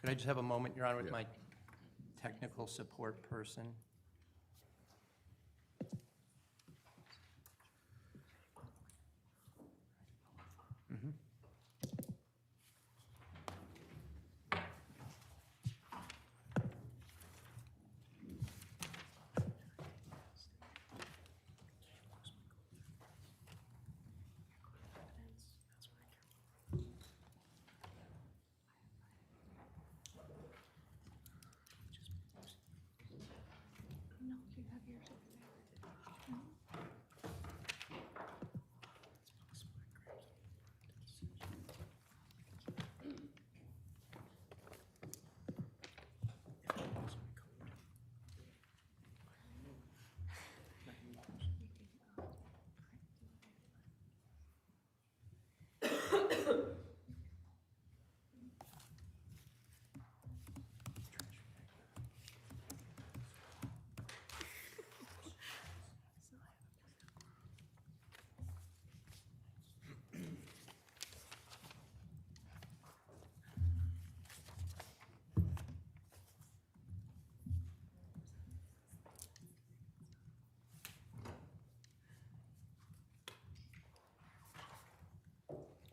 Could I just have a moment, Your Honor, with my technical support person?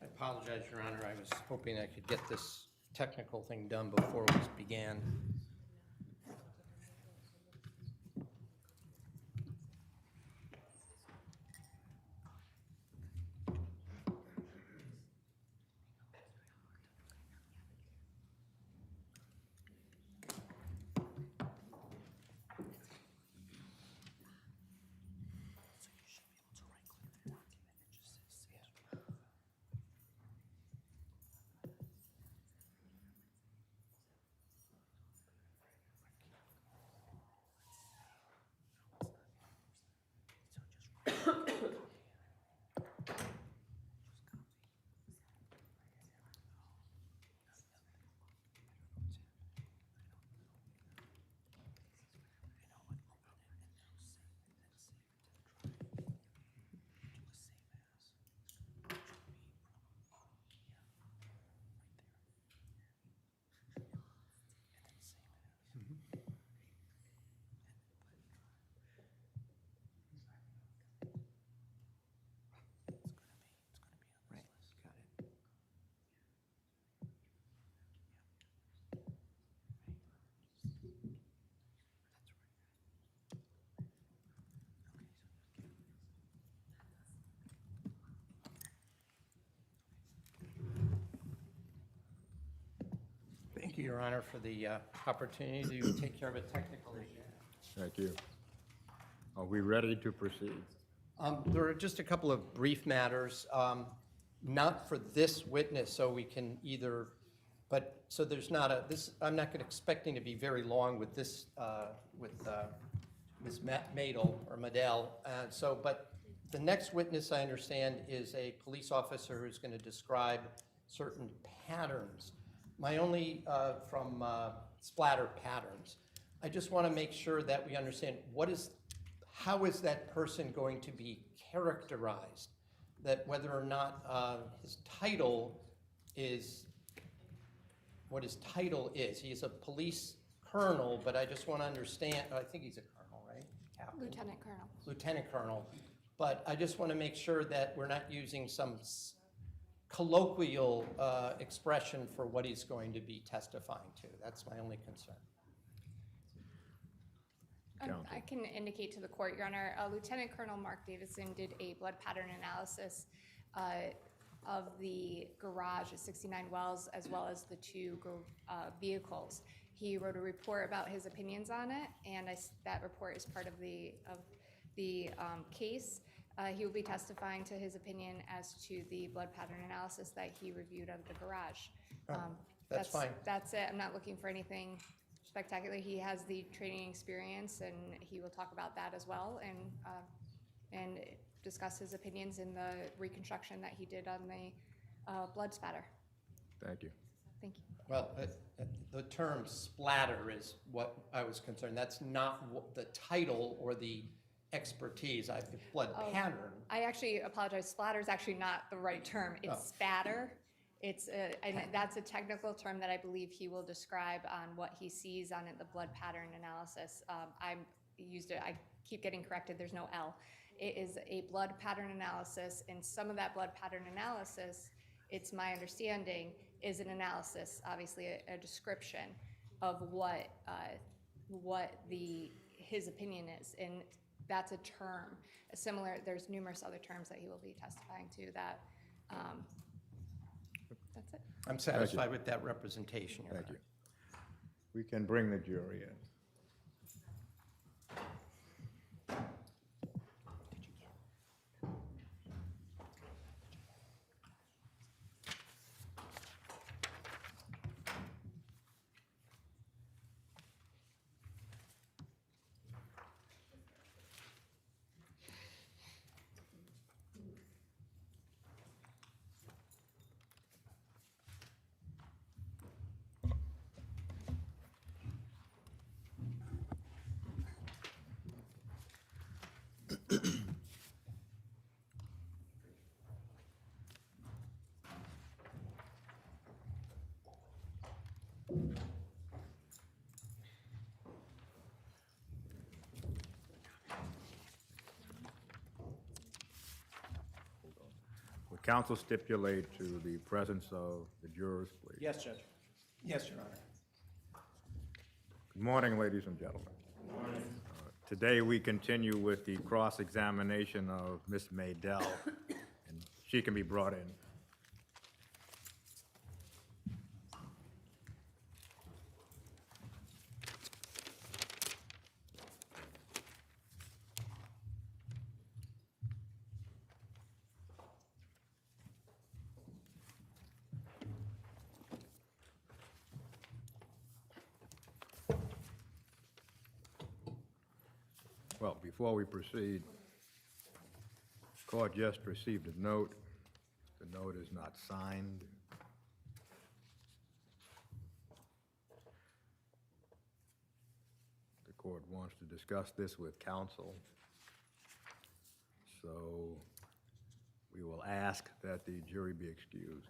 I apologize, Your Honor. I was hoping I could get this technical thing done before we began. Thank you, Your Honor, for the opportunity to take care of a technical issue. Thank you. Are we ready to proceed? There are just a couple of brief matters, not for this witness, so we can either, but, so there's not a, this, I'm not expecting to be very long with this, with Ms. Madel, or Madel, so, but the next witness, I understand, is a police officer who's going to describe certain patterns. My only, from splatter patterns, I just want to make sure that we understand how is that person going to be characterized? That whether or not his title is what his title is. He is a police colonel, but I just want to understand, I think he's a colonel, right? Captain? Lieutenant Colonel. Lieutenant Colonel. But I just want to make sure that we're not using some colloquial expression for what he's going to be testifying to. That's my only concern. I can indicate to the court, Your Honor, Lieutenant Colonel Mark Davidson did a blood pattern analysis of the garage at 69 Wells as well as the two vehicles. He wrote a report about his opinions on it, and that report is part of the case. He will be testifying to his opinion as to the blood pattern analysis that he reviewed of the garage. That's fine. That's it. I'm not looking for anything spectacular. He has the training experience, and he will talk about that as well, and discuss his opinions in the reconstruction that he did on the blood spatter. Thank you. Thank you. Well, the term splatter is what I was concerned. That's not the title or the expertise. The blood pattern. I actually apologize. Splatter is actually not the right term. It's spatter. And that's a technical term that I believe he will describe on what he sees on it, the blood pattern analysis. I keep getting corrected, there's no L. It is a blood pattern analysis, and some of that blood pattern analysis, it's my understanding, is an analysis, obviously a description of what his opinion is, and that's a term. There's numerous other terms that he will be testifying to that. That's it. I'm satisfied with that representation, Your Thank Honor. you. We can bring the jury in. Would counsel stipulate to the presence of the jurors, please? Yes, Judge. Yes, Your Honor. Good morning, ladies and gentlemen. Good morning. Today, we continue with the cross-examination of Ms. Maydell, and she can be brought in. Well, before we proceed, the court just received a note. The note is not signed. The court wants to discuss this with counsel. So we will ask that the jury be excused.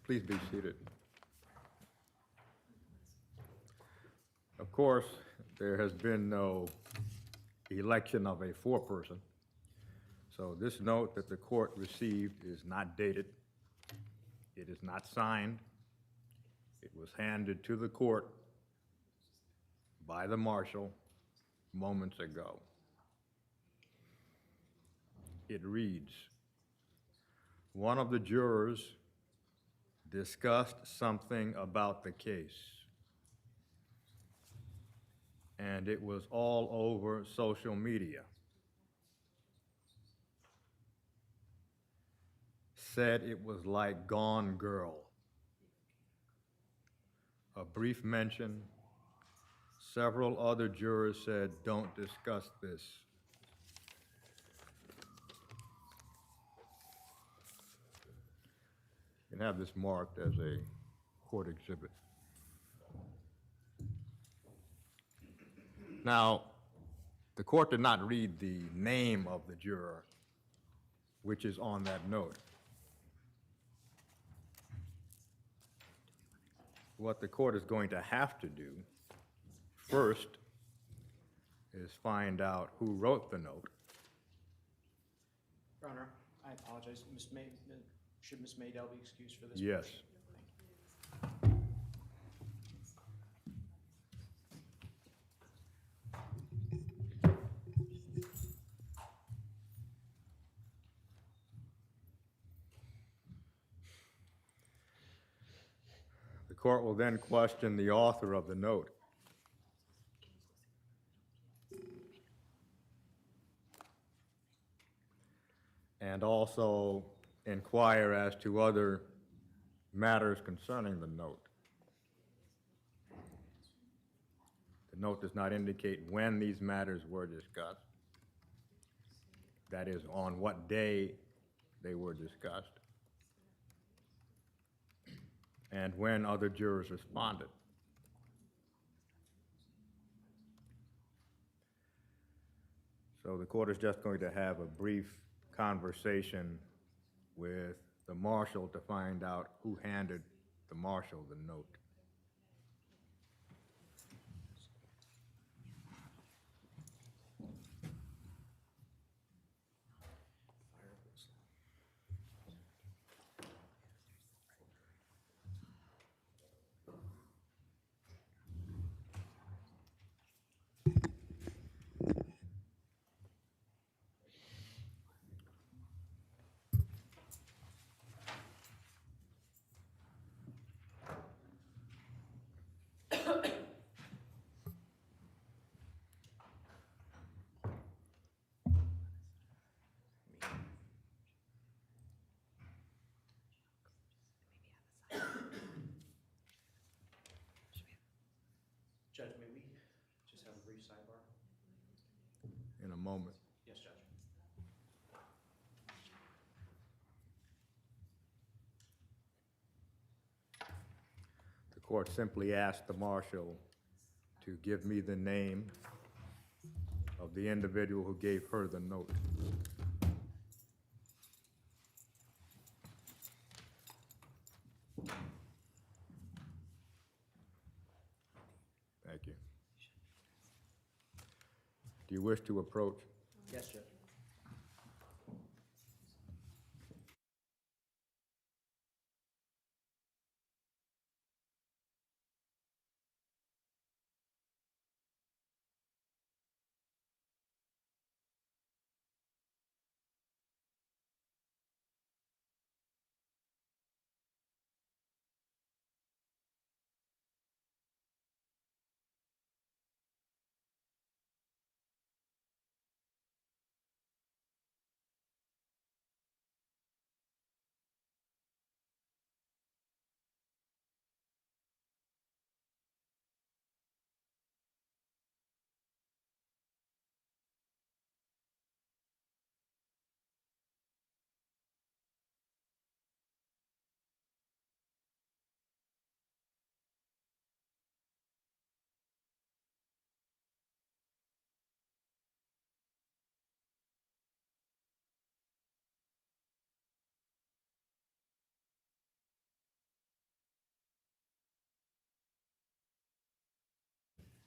Please be seated. Of course, there has been no election of a foreperson, so this note that the court received is not dated. It is not signed. It was handed to the court by the marshal moments ago. It reads, "One of the jurors discussed something about the case, and it was all over social media. Said it was like Gone Girl. A brief mention. Several other jurors said, don't discuss this. You can have this marked as a court exhibit. Now, the court did not read the name of the juror, which is on that note. What the court is going to have to do first is find out who wrote the note. Your Honor, I apologize. Should Ms. Maydell be excused for this? Yes. The court will then question the author of the note. And also inquire as to other matters concerning the note. note does not indicate when these matters were discussed. That is, on what day they were discussed, and when other jurors responded. So the court is just going to have a brief conversation with the marshal to find out who handed the marshal the note. Judge, may we just have a brief sidebar? In a moment. Yes, Judge. The court simply asked the marshal to give me the name of the individual who gave her the note. Thank you. Do you wish to approach? Yes, Judge.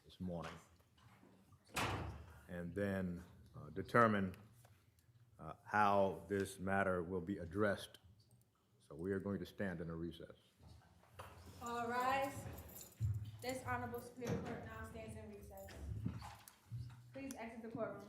This morning, and then determine how this matter will be addressed. So we are going to stand in a recess. All rise. This honorable Superior Court now stands in recess. Please exit the courtroom.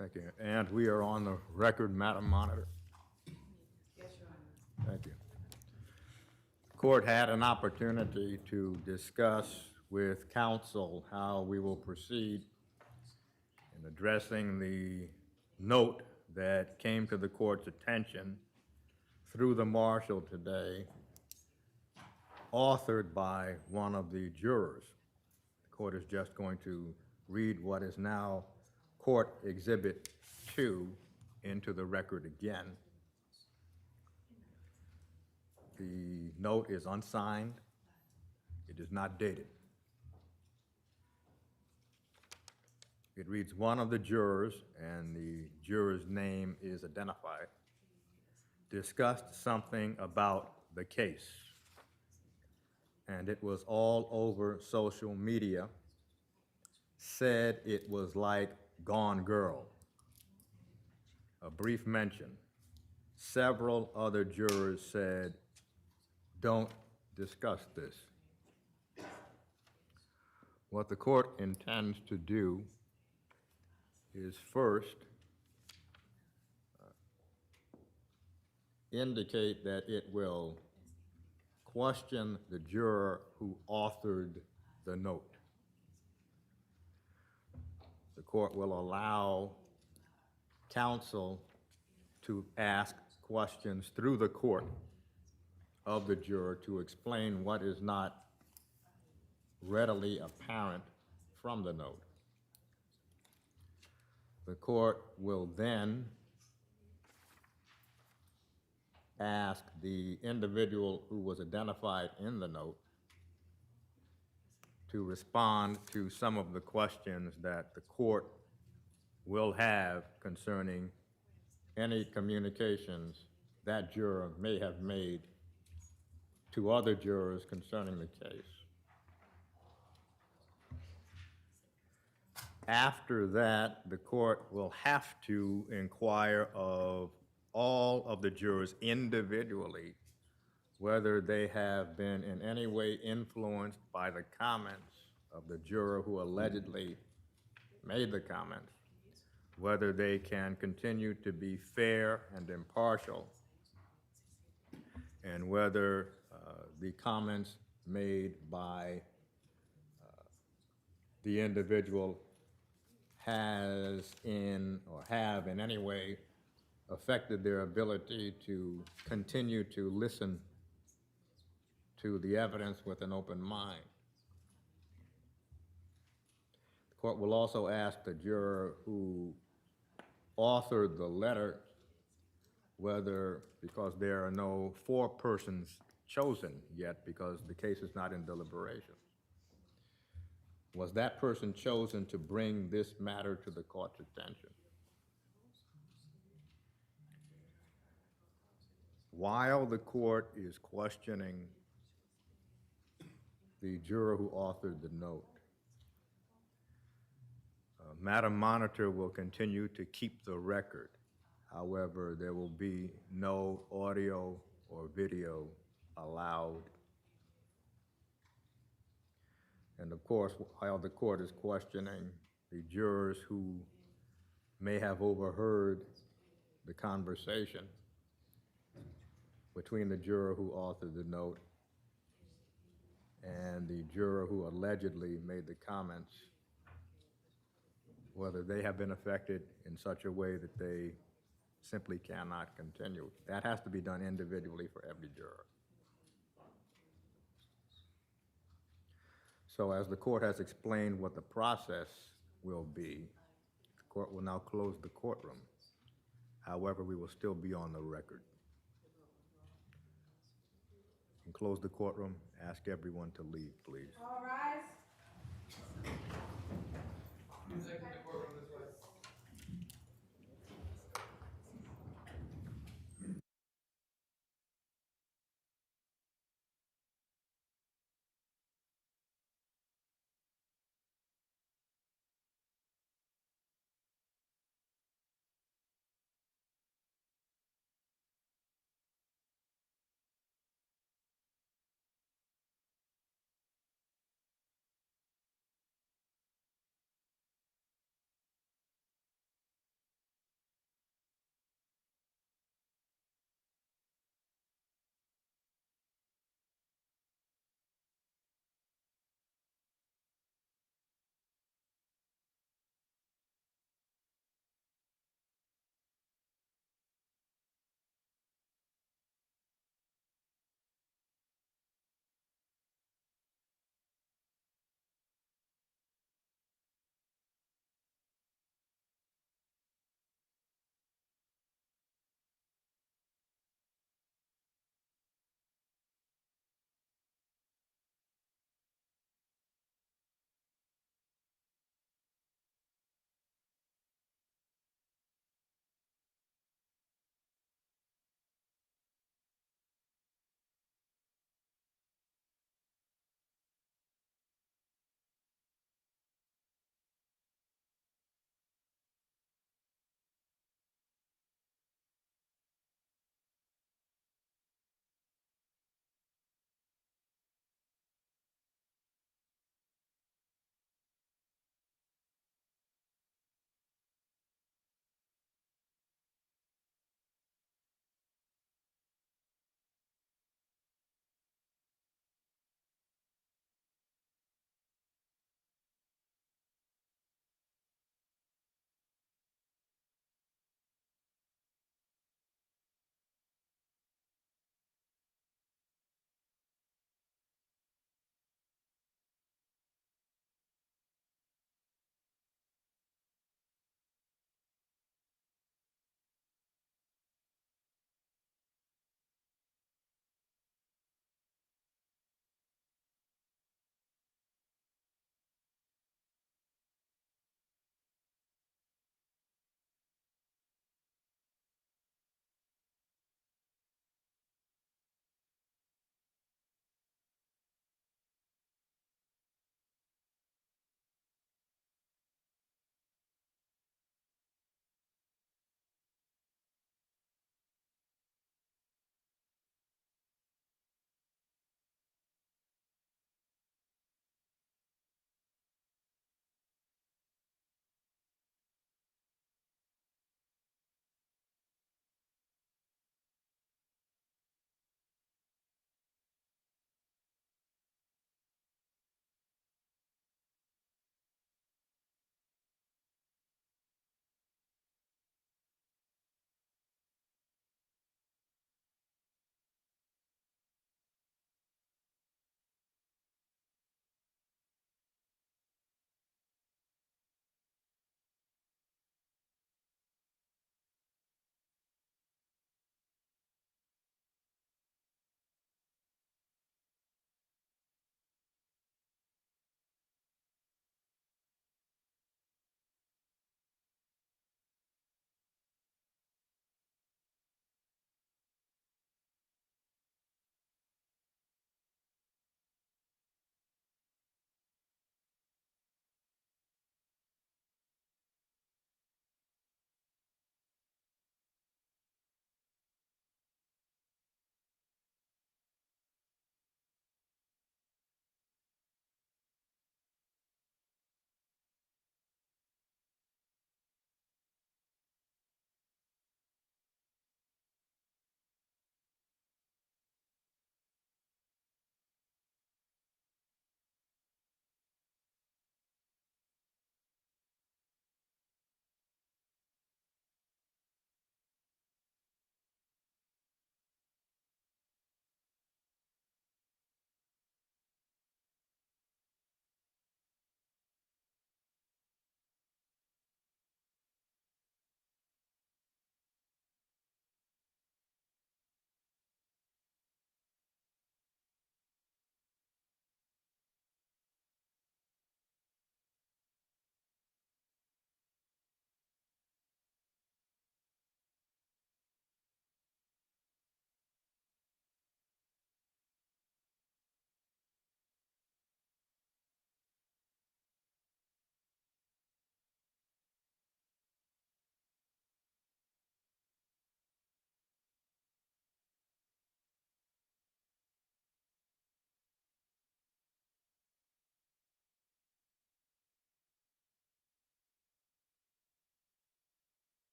Thank you. And we are on the record, Madam Monitor. Yes, Your Honor. Thank you. Court had an opportunity to discuss with counsel how we will proceed in addressing the note that came to the court's attention through the marshal today, authored by one of the jurors. The court is just going to read what is now Court Exhibit 2 into the record again. The note is unsigned. It is not dated. It reads, one of the jurors, and the juror's name is identified, discussed something about the case. And it was all over social media, said it was like Gone Girl. A brief mention. Several other jurors said, don't discuss this. What the court intends to do is first indicate that it will question the juror who authored the note. The court will allow counsel to ask questions through the court of the juror to explain what is not readily apparent from the note. The court will then ask the individual who was identified in the note to respond to some of the questions that the court will have concerning any communications that juror may have made to other jurors concerning the case. After that, the court will have to inquire of all of the jurors individually whether they have been in any way influenced by the comments of the juror who allegedly made the comments, whether they can continue to be fair and impartial, and whether the comments made by the individual has in or have in any way affected their ability to continue to listen to the evidence with an open mind. The court will also ask the juror who authored the letter whether, because there are no four persons chosen yet because the case is not in deliberation, was that person chosen to bring this matter to the court's attention? While the court is questioning the juror who authored the note, Madam Monitor will continue to keep the record. However, there will be no audio or video allowed. And of course, while the court is questioning the jurors who may have overheard the conversation between the juror who authored the note and the juror who allegedly made the comments, whether they have been affected in such a way that they simply cannot continue. That has to be done individually for every juror. So as the court has explained what the process will be, the court will now close the courtroom. However, we will still be on the record. And close the courtroom, ask everyone to leave, please. All rise.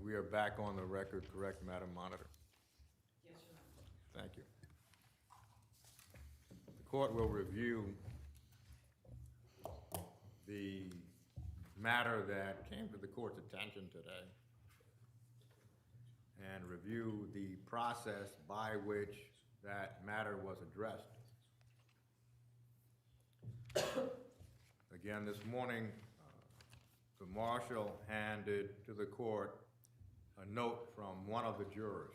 We are back on the record, correct, Madam Monitor? Yes, Your Honor. Thank you. The court will review the matter that came to the court's attention today and review the process by which that matter was addressed. Again, this morning, the marshal handed to the court a note from one of the jurors.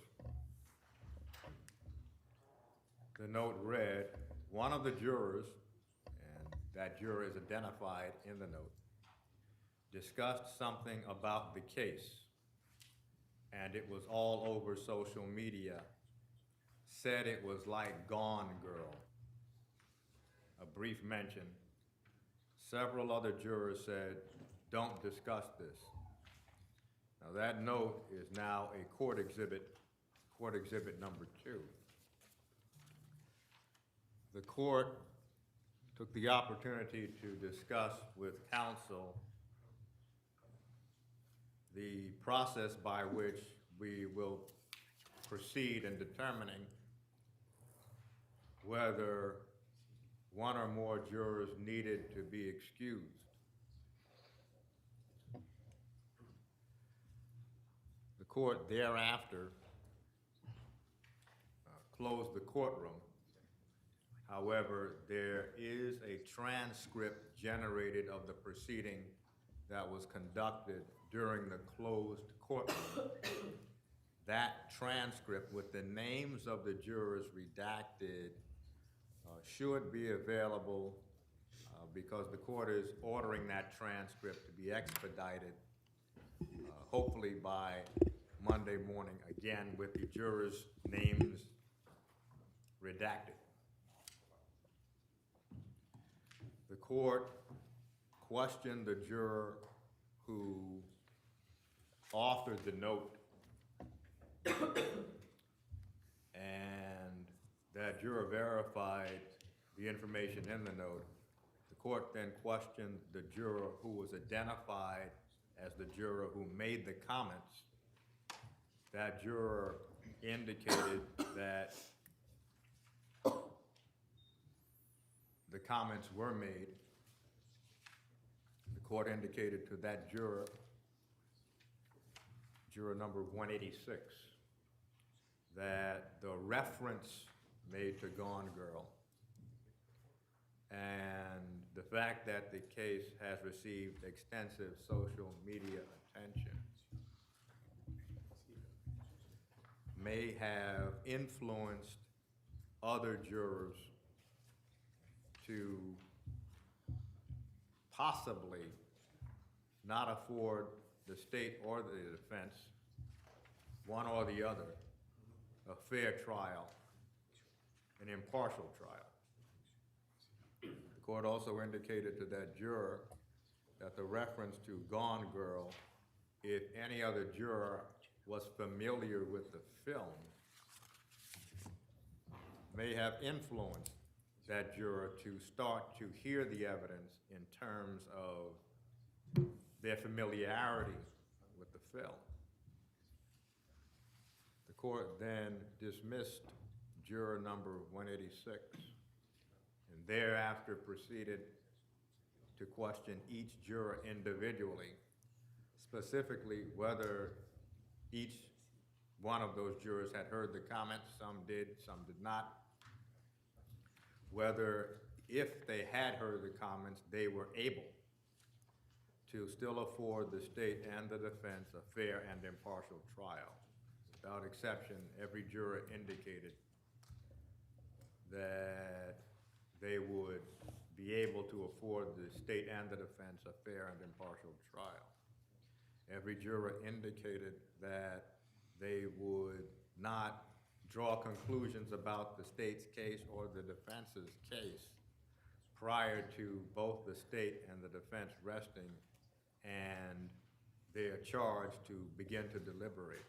The note read, one of the jurors, and that juror is identified in the note, discussed something about the case, and it was all over social media, said it was like Gone Girl. A brief mention. Several other jurors said, don't discuss this. Now that note is now a court exhibit number 2. The court took the opportunity to discuss with counsel the process by which we will proceed in determining whether one or more jurors needed to be excused. The court thereafter closed the courtroom. However, there is a transcript generated of the proceeding that was conducted during the closed courtroom. That transcript with the names of the jurors redacted should be available because the court is ordering that transcript to be expedited, hopefully by Monday morning, again with the jurors' names redacted. The court questioned the juror who authored the note, and that juror verified the information in the note. The court then questioned the juror who was identified as the juror who made the comments. That juror indicated that the comments were made. The court indicated to that juror, juror number 186, that the reference made to Gone Girl and the fact that the case has received extensive social media attention may have influenced other jurors to possibly not afford the state or the defense, one or the other, a fair trial, an impartial trial. The court also indicated to that juror that the reference to Gone Girl, if any other juror was familiar with the film, may have influenced that juror to start to hear the evidence in terms of their familiarity with the film. The court then dismissed juror number 186 and thereafter proceeded to question each juror individually, specifically whether each one of those jurors had heard the comments. Some did, some did not. Whether, if they had heard the comments, they were able to still afford the state and the defense a fair and impartial trial. Without exception, every juror indicated that they would be able to afford the state and the defense a fair and impartial trial. Every juror indicated that they would not draw conclusions about the state's case or the defense's case prior to both the state and the defense resting and their charge to begin to deliberate.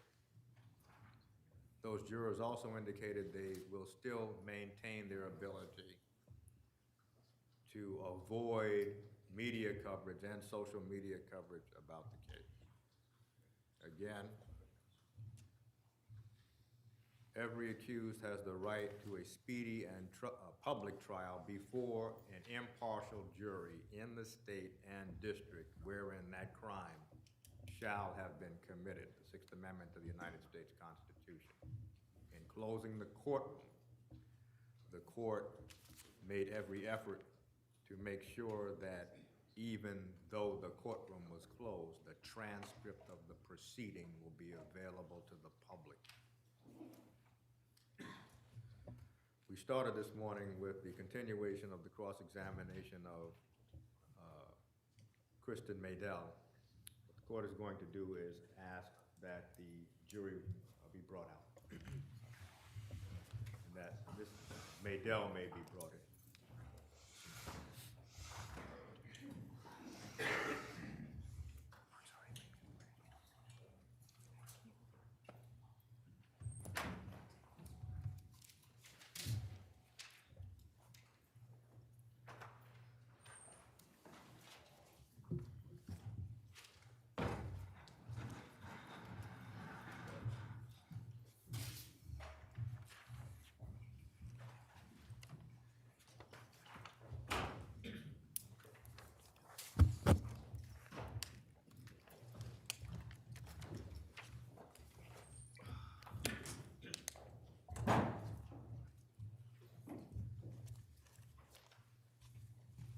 Those jurors also indicated they will still maintain their ability to avoid media coverage and social media coverage about the case. Again, every accused has the right to a speedy and public trial before an impartial jury in the state and district wherein that crime shall have been committed, the Sixth Amendment to the United States Constitution. In closing the courtroom, the court made every effort to make sure that even though the courtroom was closed, the transcript of the proceeding will be available to the public. We started this morning with the continuation of the cross-examination of Kristen Maydell. What the court is going to do is ask that the jury be brought out. And that Ms. Maydell may be brought in.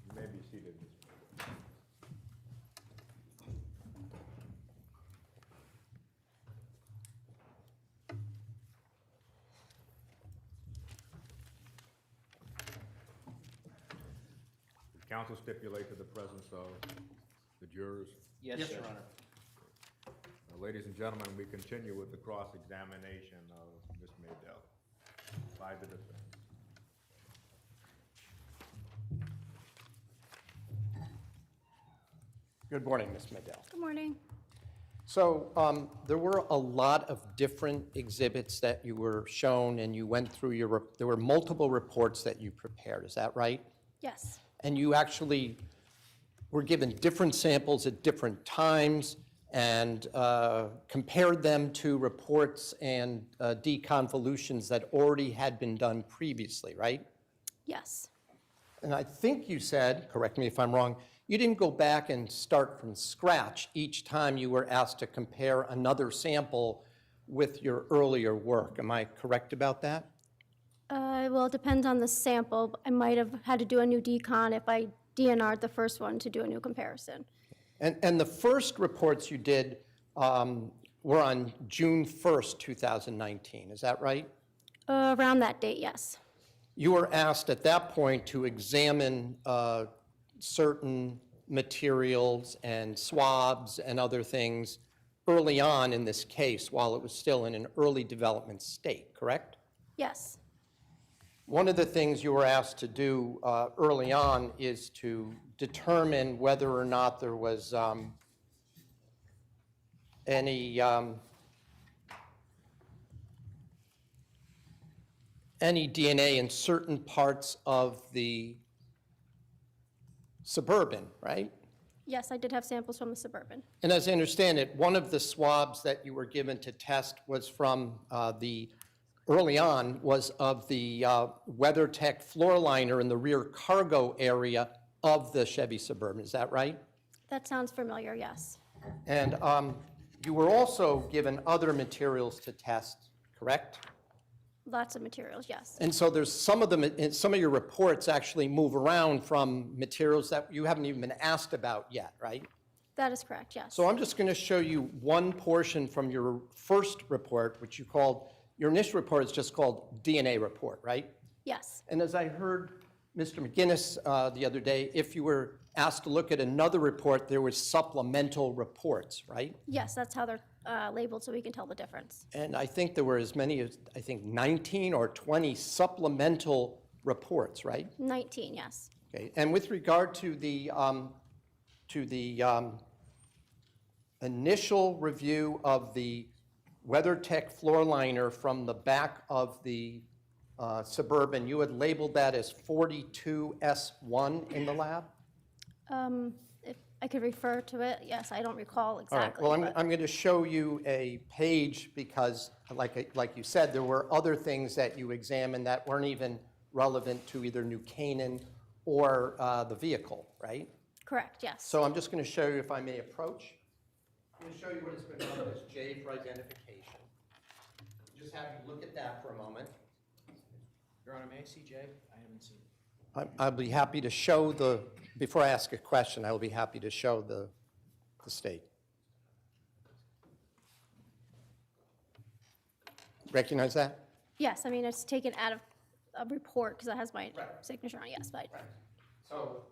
You may be seated, Ms. Maydell. Does counsel stipulate to the presence of the jurors? Yes, Your Honor. Ladies and gentlemen, we continue with the cross-examination of Ms. Maydell by the defense. Good morning, Ms. Maydell. Good morning. So there were a lot of different exhibits that you were shown, and you went through there were multiple reports that you prepared, is that right? Yes. And you actually were given different samples at different times and compared them to reports and deconvolutions that already had been done previously, right? Yes. And I think you said, correct me if I'm wrong, you didn't go back and start from scratch each time you were asked to compare another sample with your earlier work. Am I correct about that? Well, it depends on the sample. I might have had to do a new decon if I DNR'd the first one to do a new comparison. And the first reports you did were on June 1st, 2019, is that right? Around that date, yes. You were asked at that point to examine certain materials and swabs and other things early on in this case while it was still in an early development state, correct? Yes. One of the things you were asked to do early on is to determine whether or not there was any DNA in certain parts of the Suburban, right? Yes, I did have samples from the Suburban. And as I understand it, one of the swabs that you were given to test was from early on, was of the WeatherTech floor liner in the rear cargo area of the Chevy Suburban, is that right? That sounds familiar, yes. And you were also given other materials to test, correct? Lots of materials, yes. And so there's some of them, some of your reports actually move around from materials that you haven't even been asked about yet, right? That is correct, yes. So I'm just going to show you one portion from your first report, which you called, your initial report is just called DNA report, right? Yes. And as I heard Mr. McGinnis the other day, if you were asked to look at another report, there was supplemental reports, right? Yes, that's how they're labeled, so we can tell the difference. And I think there were as many as, I think, 19 or 20 supplemental reports, right? 19, yes. Okay, and with regard to the initial review of the WeatherTech floor liner from the back of the Suburban, you had labeled that as 42S1 in the lab? I I could refer to it. Yes, I don't recall All right, exactly. well, but- I'm going to show you a page because, like you said, there were other things that you examined that weren't even relevant to either New Canaan or the vehicle, right? Correct, yes. So I'm just going to show you, if I may approach. I'm going to show you what has been known as J for identification. Just have you look at that for a moment. Your Honor, may I see Jay? I haven't seen it. I'll be happy to show before I ask a question, I will be happy to show the state. Recognize that? Yes, I mean, it's taken out of a report because it has my Right. signature on it, yes, but Right. So,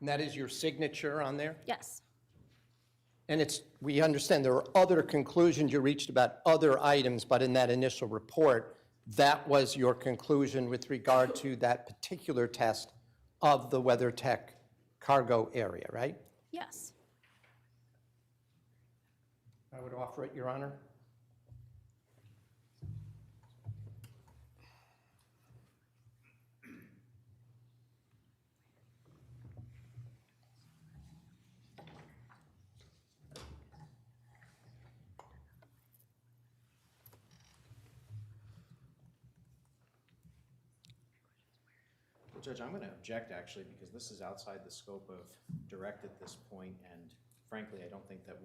and that is your signature on there? yes, And we understand there are other conclusions you reached about other items, but in that initial report, that was your conclusion with regard to that particular test of the WeatherTech cargo area, right? yes. I would offer it, Your Honor. Well, Judge, I'm going to object, actually, because this is outside the scope of direct at this point, and frankly, I don't think that if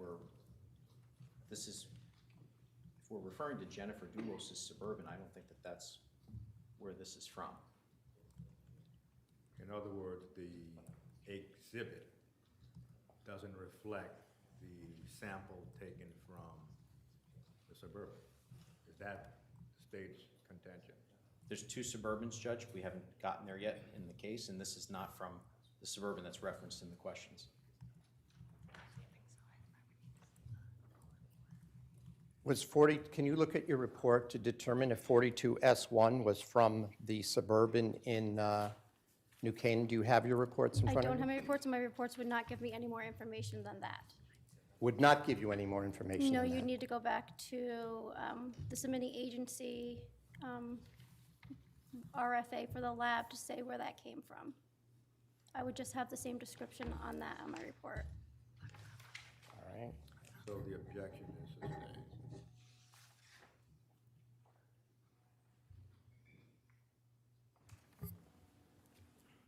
we're referring to Jennifer Dulos' Suburban, I don't think that that's where this is from. In other words, the exhibit doesn't reflect the sample taken from the Suburban. Is that the state's contention? There's two Suburbans, Judge. We haven't gotten there yet in the case, and this is not from the Suburban that's referenced in the questions. Can you look at your report to determine if 42S1 was from the Suburban in New Canaan? Do you have your reports in I front of don't you? have my reports, and my reports would not give me any more information than that. Would not give you any more information No, than you that. need to go back to the submitting agency RFA for the lab to say where that came from. I would just have the same description on that on my report. All right. So the objection is sustained.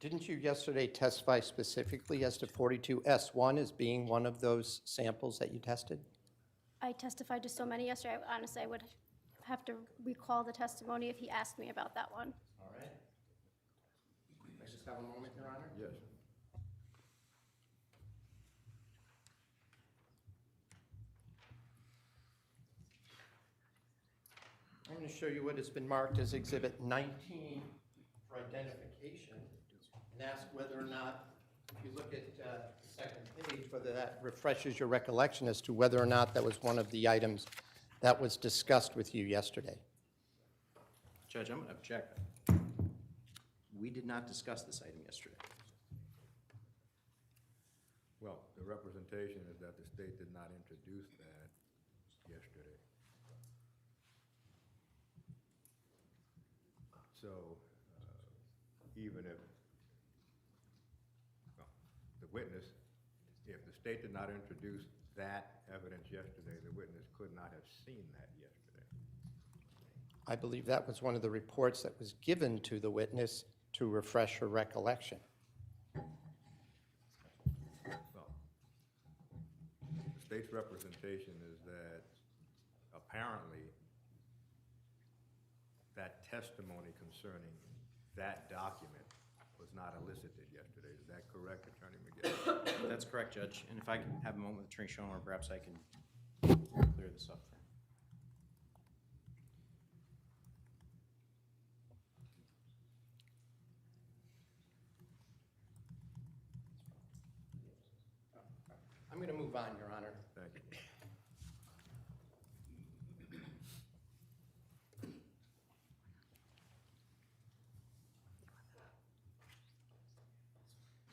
Didn't you yesterday testify specifically as to 42S1 as being one of those samples that you tested? I testified to so many yesterday, honestly, I would have to recall the testimony if he asked me about that one. All right. Can I just have a moment, Your Honor? Yes. I'm going to show you what has been marked as Exhibit 19 for identification and ask whether or not, if you look at the second page, whether that refreshes your recollection as to whether or not that was one of the items that was discussed with you yesterday. Judge, I'm going to object. We did not discuss this item yesterday. Well, the representation is that the state did not introduce that yesterday. So even if, well, the witness, if the state did not introduce that evidence yesterday, the witness could not have seen that yesterday. I believe that was one of the reports that was given to the witness to refresh her recollection. Well, the state's representation is that apparently that testimony concerning that document was not elicited yesterday. Is that correct, Attorney McGill? That's correct, Judge. And if I can have a moment with Attorney Schoenberg, perhaps I can clear this up for him. I'm going to move on, Your Honor. Thank you.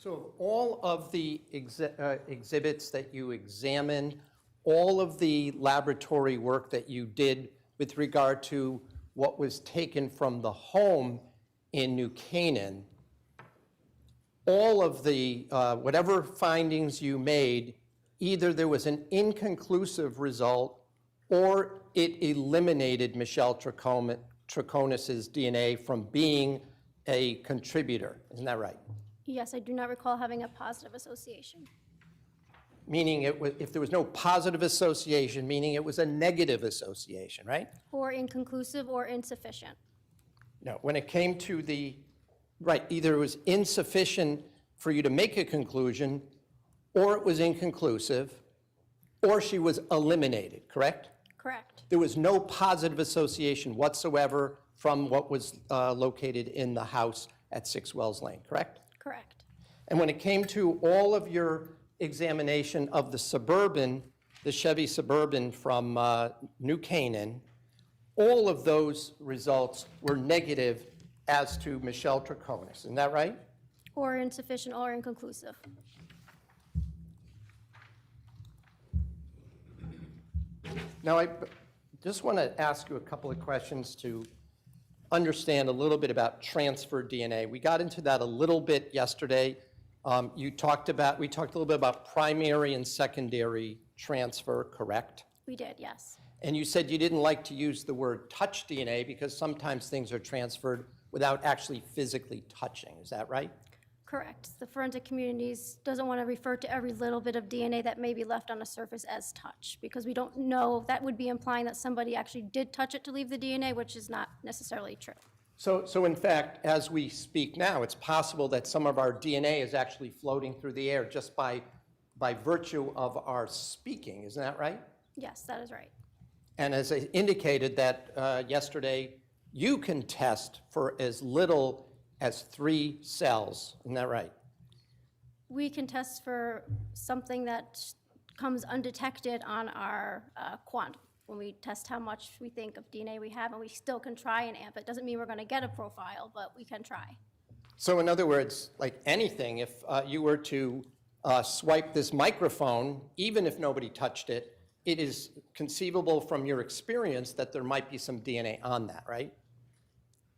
So of all of the exhibits that you examined, all of the laboratory work that you did with regard to what was taken from the home in New Canaan, all of the, whatever findings you made, either there was an inconclusive result or it eliminated Michelle Troconis's DNA from being a contributor. Isn't that right? Yes, I do not recall having a positive association. Meaning it was, if there was no positive association, meaning it was a negative association, right? Or inconclusive or insufficient. No, when it came to the, right, either it was insufficient for you to make a conclusion, or it was inconclusive, or she was eliminated, correct? Correct. There was no positive association whatsoever from what was located in the house at 6 Wells Lane, correct? Correct. And when it came to all of your examination of the Suburban, the Chevy Suburban from New Canaan, all of those results were negative as to Michelle Troconis. Isn't that right? Or insufficient or inconclusive. Now, I just want to ask you a couple of questions to understand a little bit about transfer DNA. We got into that a little bit yesterday. We talked a little bit about primary and secondary transfer, correct? We did, yes. And you said you didn't like to use the word touch DNA because sometimes things are transferred without actually physically touching. Is that right? Correct. The forensic communities doesn't want to refer to every little bit of DNA that may be left on a surface as touch, because we don't know, that would be implying that somebody actually did touch it to leave the DNA, which is not necessarily true. So in fact, as we speak now, it's possible that some of our DNA is actually floating through the air just by virtue of our speaking. Isn't that right? Yes, that is right. And as I indicated that yesterday, you can test for as little as 3 cells. Isn't that right? We can test for something that comes undetected on our quant, when we test how much we think of DNA we have, and we still can try and amp it. Doesn't mean we're going to get a profile, but we can try. So in other words, like anything, if you were to swipe this microphone, even if nobody touched it, it is conceivable from your experience that there might be some DNA on that, right?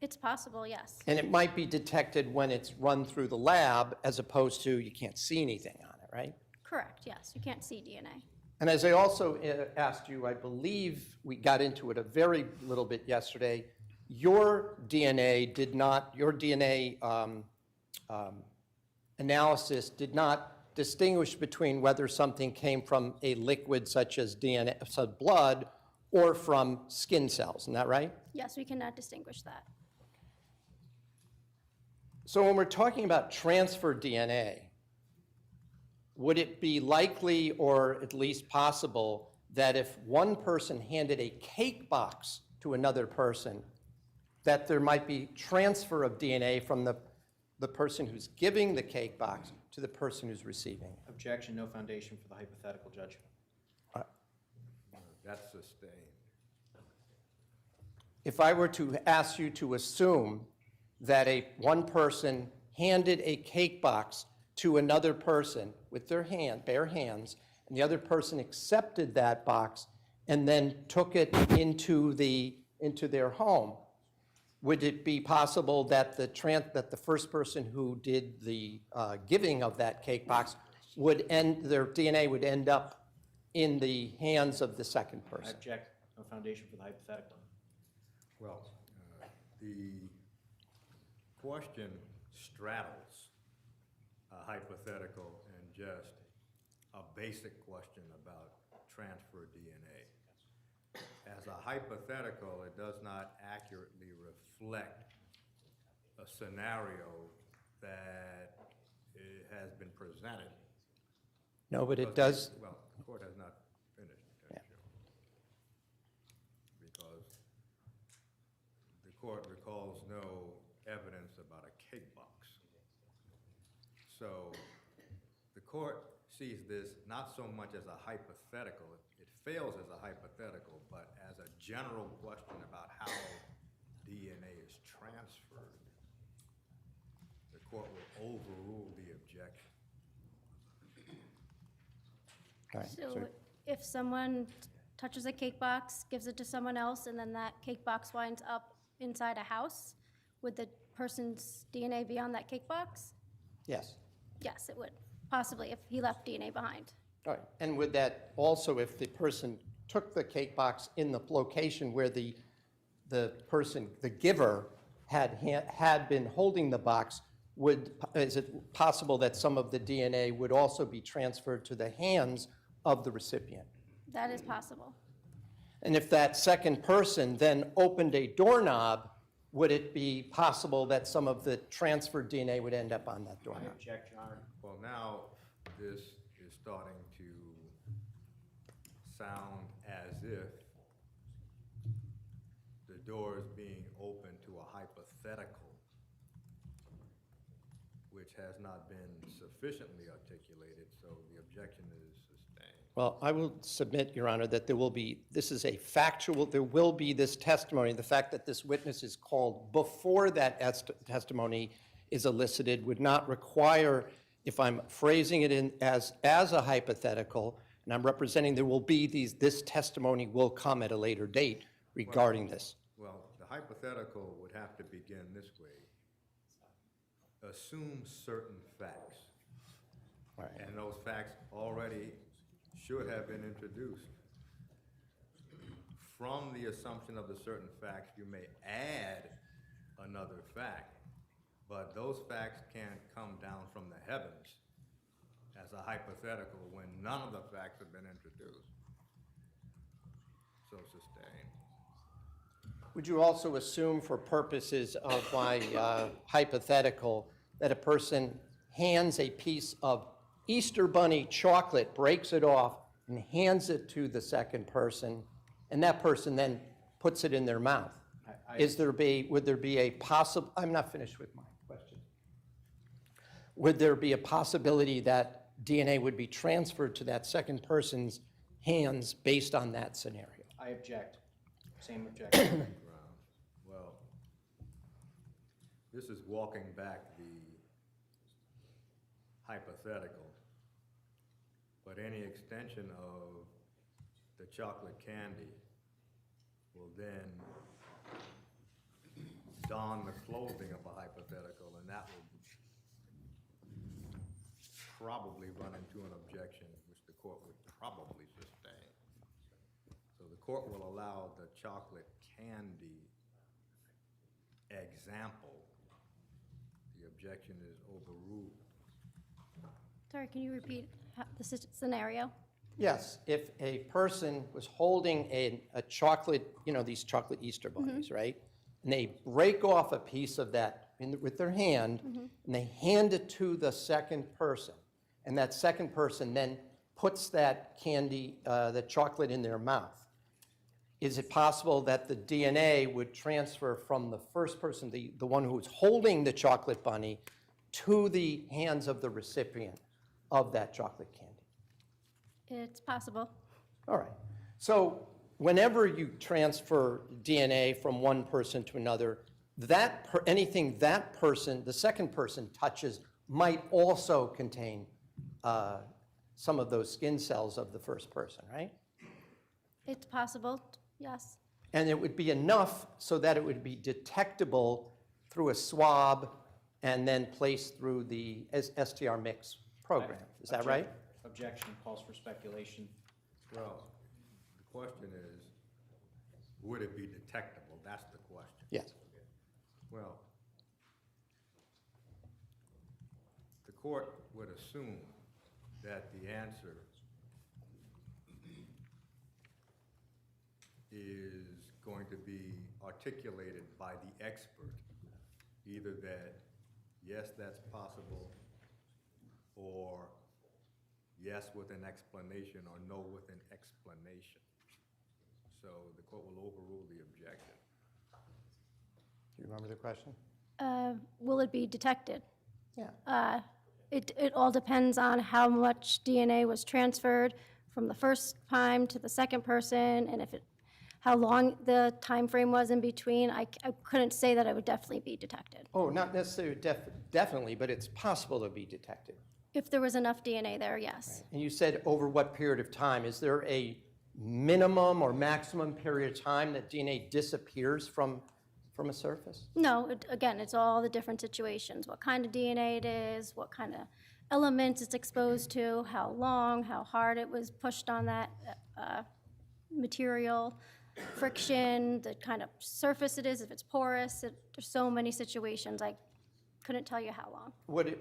It's possible, yes. And it might be detected when it's run through the lab as opposed to you can't see anything on it, right? Correct, yes. You can't see DNA. And as I also asked you, I believe we got into it a very little bit yesterday, your DNA analysis did not distinguish between whether something came from a liquid such as DNA, such blood, or from skin cells. Isn't that right? Yes, we cannot distinguish that. So when we're talking about transfer DNA, would it be likely or at least possible that if one person handed a cake box to another person, that there might be transfer of DNA from the person who's giving the cake box to the person who's receiving it? Objection, no foundation for the hypothetical, Judge. That's sustained. If I were to ask you to assume that one person handed a cake box to another person with their bare hands, and the other person accepted that box and then took it into their home, would it be possible that the first person who did the giving of that cake box their DNA would end up in the hands of the second I person? object, no foundation for the hypothetical. Well, the question straddles a hypothetical and just a basic question about transfer DNA. As a hypothetical, it does not accurately reflect a scenario that has been presented. No, but it does. Well, the court has not finished, because the court recalls no evidence about a cake box. So the court sees this not so much as a hypothetical, it fails as a hypothetical, but as a general question about how DNA is transferred. The court will overrule the objection. All right, So if someone touches a cake box, gives it to someone else, and then that cake box winds up inside a house, would the person's DNA be on that cake box? Yes. Yes, it would, possibly, if he left DNA behind. All right, and would that also, if the person took the cake box in the location where the person, the giver, had been holding the box, is it possible that some of the DNA would also be transferred to the hands of the recipient? That is possible. And if that second person then opened a doorknob, would it be possible that some of the transferred DNA would end up on that I doorknob? object, Your Honor. Well, now this is starting to sound as if the door is being open to a hypothetical which has not been sufficiently articulated, so the objection is sustained. Well, I will submit, Your Honor, that this is a factual, there will be this testimony. The fact that this witness is called before that testimony is elicited would not require, if I'm phrasing it as a hypothetical, and I'm representing there will be this testimony will come at a later date regarding this. Well, the hypothetical would have to begin this way. Assume certain facts. All right. And those facts already should have been introduced. From the assumption of the certain facts, you may add another fact, but those facts can't come down from the heavens as a hypothetical when none of the facts have been introduced. So sustained. Would you also assume, for purposes of my hypothetical, that a person hands a piece of Easter Bunny chocolate, breaks it off, and hands it to the second person, and that person then puts it in their mouth? Would there be a possible, I'm not finished with my question. Would there be a possibility that DNA would be transferred to that second person's hands based on that scenario? I object. Same objection. Well, this is walking back the hypothetical, but any extension of the chocolate candy will then don the clothing of a hypothetical, and that will probably run into an objection, which the court would probably sustain. So the court will allow the chocolate candy example. The objection is overruled. Sorry, can you repeat the scenario? Yes, if a person was holding a chocolate, these chocolate Easter bunnies, right? And they break off a piece of that with their hand, and they hand it to the second person. And that second person then puts that candy, the chocolate in their mouth. Is it possible that the DNA would transfer from the first person, the one who's holding the chocolate bunny, to the hands of the recipient of that chocolate candy? It's possible. All right. So whenever you transfer DNA from one person to another, anything that person, the second person touches, might also contain some of those skin cells of the first person, right? It's possible, yes. And it would be enough so that it would be detectable through a swab and then placed through the STR mix program. Is that right? Objection calls for speculation. Well, the question is, would it be detectable? That's the question. Yes. Well, the court would assume that the answer is going to be articulated by the expert, either that, yes, that's possible, or yes with an explanation, or no with an explanation. So the court will overrule the objection. Do you remember the question? Will it be detected? Yeah. It all depends on how much DNA was transferred from the first time to the second person, and how long the time frame was in between. I couldn't say that it would definitely be detected. Oh, not necessarily definitely, but it's possible to be detected. If there was enough DNA there, yes. And you said over what period of time? Is there a minimum or maximum period of time that DNA disappears from from a surface? No, again, it's all the different situations, what kind of DNA it is, what kind of elements it's exposed to, how long, how hard it was pushed on that material, friction, the kind of surface it is, if it's porous. There's so many situations, I couldn't tell you how long. Would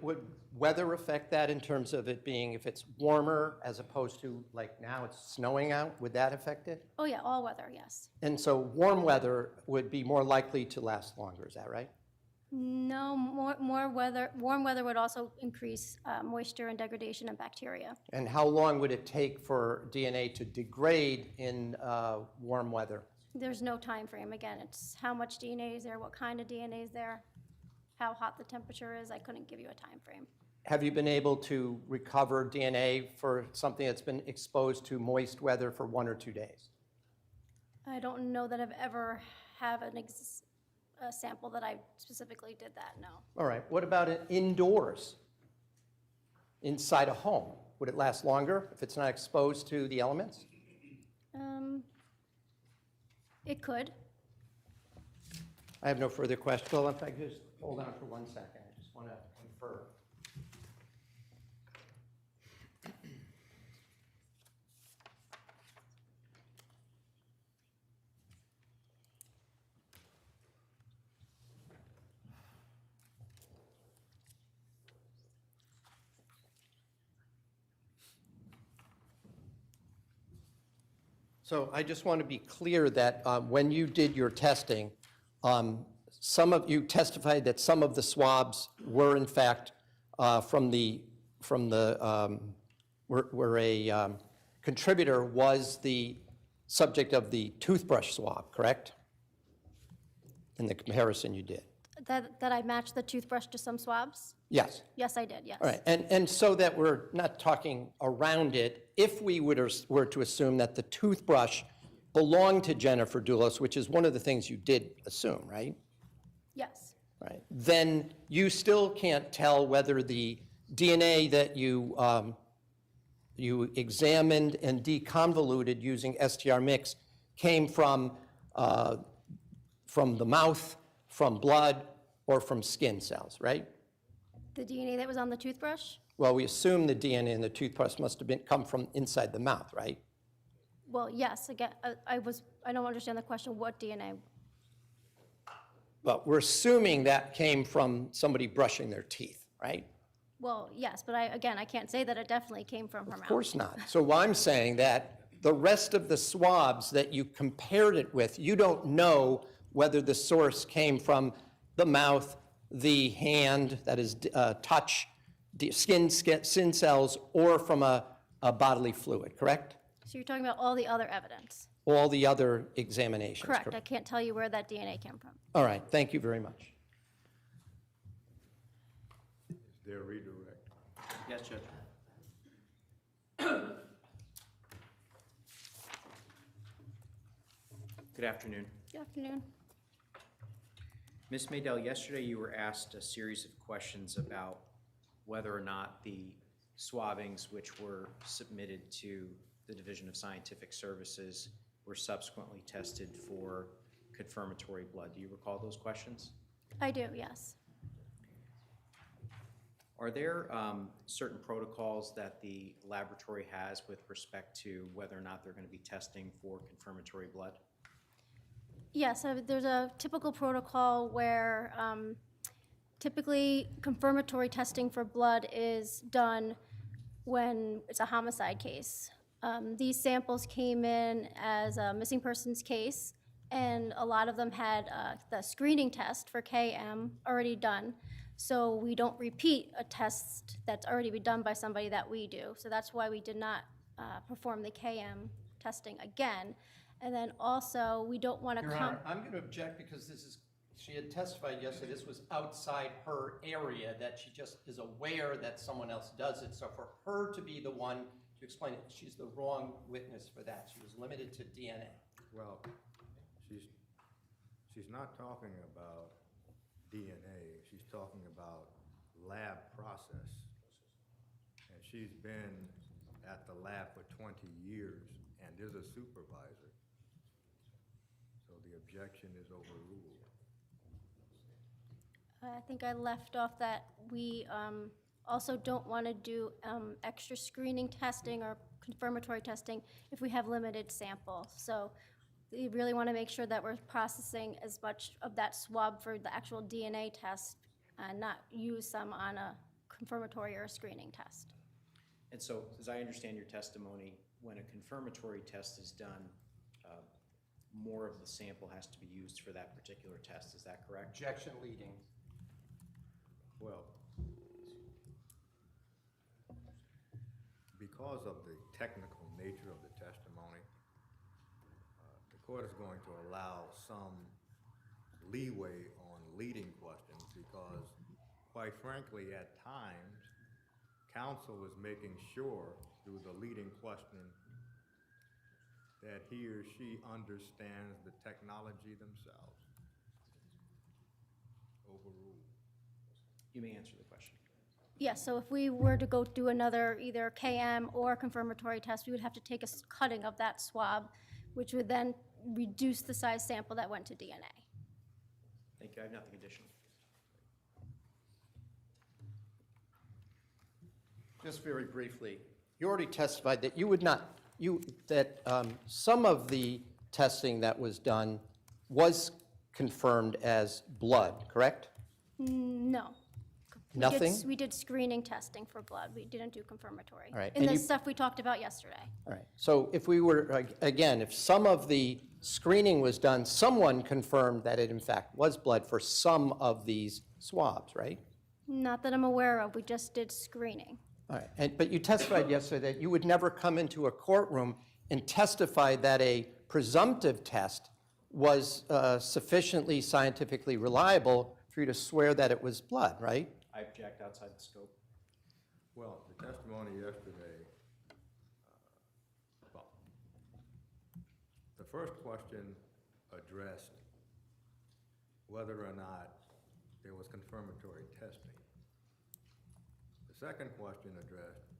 weather affect that in terms of it being, if it's warmer as opposed to like now it's snowing out, would that affect it? Oh, yeah, all weather, yes. And so warm weather would be more likely to last longer, is that right? No, warm weather would also increase moisture and degradation and bacteria. And how long would it take for DNA to degrade in warm weather? There's no time frame. Again, it's how much DNA is there, what kind of DNA is there, how hot the temperature is. I couldn't give you a time frame. Have you been able to recover DNA for something that's been exposed to moist weather for 1 or 2 days? I don't know that I've ever have a sample that I specifically did that, no. All right, what about it indoors? Inside a home? Would it last longer if it's not exposed to the elements? It could. I have no further questions. Well, if I could just hold on for 1 second, I just want to confer. So I just want to be clear that when you did your testing, some of you testified that some of the swabs were in fact where a contributor was the subject of the toothbrush swab, correct? In the comparison you did. That I matched the toothbrush to some swabs? Yes. Yes, I did, yes. All right, and so that we're not talking around it, if we were to assume that the toothbrush belonged to Jennifer Dulos, which is one of the things you did assume, right? Yes. Right. Then you still can't tell whether the DNA that you examined and deconvoluted using STR mix came from the mouth, from blood, or from skin cells, right? The DNA that was on the toothbrush? Well, we assume the DNA in the toothbrush must have come from inside the mouth, right? Well, yes, again, I don't understand the question, what DNA? But we're assuming that came from somebody brushing their teeth, right? Well, yes, but I can't say that it definitely came from her mouth. Of course not. So I'm saying that the rest of the swabs that you compared it with, you don't know whether the source came from the mouth, the hand, that is touch, the skin cells, or from a bodily fluid, correct? So you're talking about all the other evidence? All the other examinations. Correct. I can't tell you where that DNA came from. All right, thank you very much. Is there a redirect? Yes, Judge. Good afternoon. Good afternoon. Ms. Maydell, yesterday you were asked a series of questions about whether or not the swabbings which were submitted to the Division of Scientific Services were subsequently tested for confirmatory blood. Do you recall those questions? I do, yes. Are there certain protocols that the laboratory has with respect to whether or not they're going to be testing for confirmatory blood? Yes, there's a typical protocol where typically confirmatory testing for blood is done when it's a homicide case. These samples came in as a missing persons case, and a lot of them had the screening test for KM already done. So we don't repeat a test that's already been done by somebody that we do. So that's why we did not perform the KM testing again. And then also, we don't want to Your Honor, I'm going to object because she had testified yesterday, this was outside her area, that she just is aware that someone else does it. So for her to be the one to explain it, she's the wrong witness for that. She was limited to DNA. Well, she's not talking about DNA. She's talking about lab process. And she's been at the lab for 20 years and is a supervisor. So the objection is overruled. I think I left off that we also don't want to do extra screening testing or confirmatory testing if we have limited samples. So we really want to make sure that we're processing as much of that swab for the actual DNA test and not use some on a confirmatory or a screening test. And so, as I understand your testimony, when a confirmatory test is done, more of the sample has to be used for that particular test, is that correct? Objection leading. Well, because of the technical nature of the testimony, the court is going to allow some leeway on leading questions because, quite frankly, at times, counsel is making sure through the leading question that he or she understands the technology themselves. Overruled. You may answer the question. Yes, so if we were to go do another either KM or confirmatory test, we would have to take a cutting of that swab, which would then reduce the size sample that went to DNA. Thank you, I have nothing additional. Just very briefly, you already testified that you would not, that some of the testing that was done was confirmed as blood, correct? No. Nothing? We did screening testing for blood. We didn't do confirmatory. All right, In and the you- stuff we talked about yesterday. All right, so if we were, again, if some of the screening was done, someone confirmed that it in fact was blood for some of these swabs, right? Not that I'm aware of. We just did screening. All right, but you testified yesterday that you would never come into a courtroom and testify that a presumptive test was sufficiently scientifically reliable for you to swear that it was blood, right? I object outside the scope. Well, the testimony yesterday, the first question addressed whether or not there was confirmatory testing. The second question addressed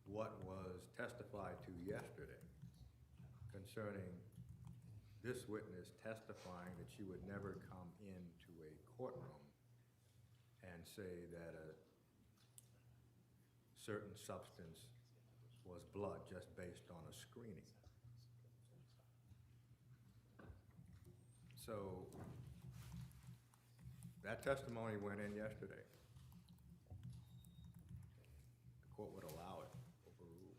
what was testified to yesterday concerning this witness testifying that she would never come into a courtroom and say that a certain substance was blood just based on a screening. So that testimony went in yesterday. The court would allow it, overruled.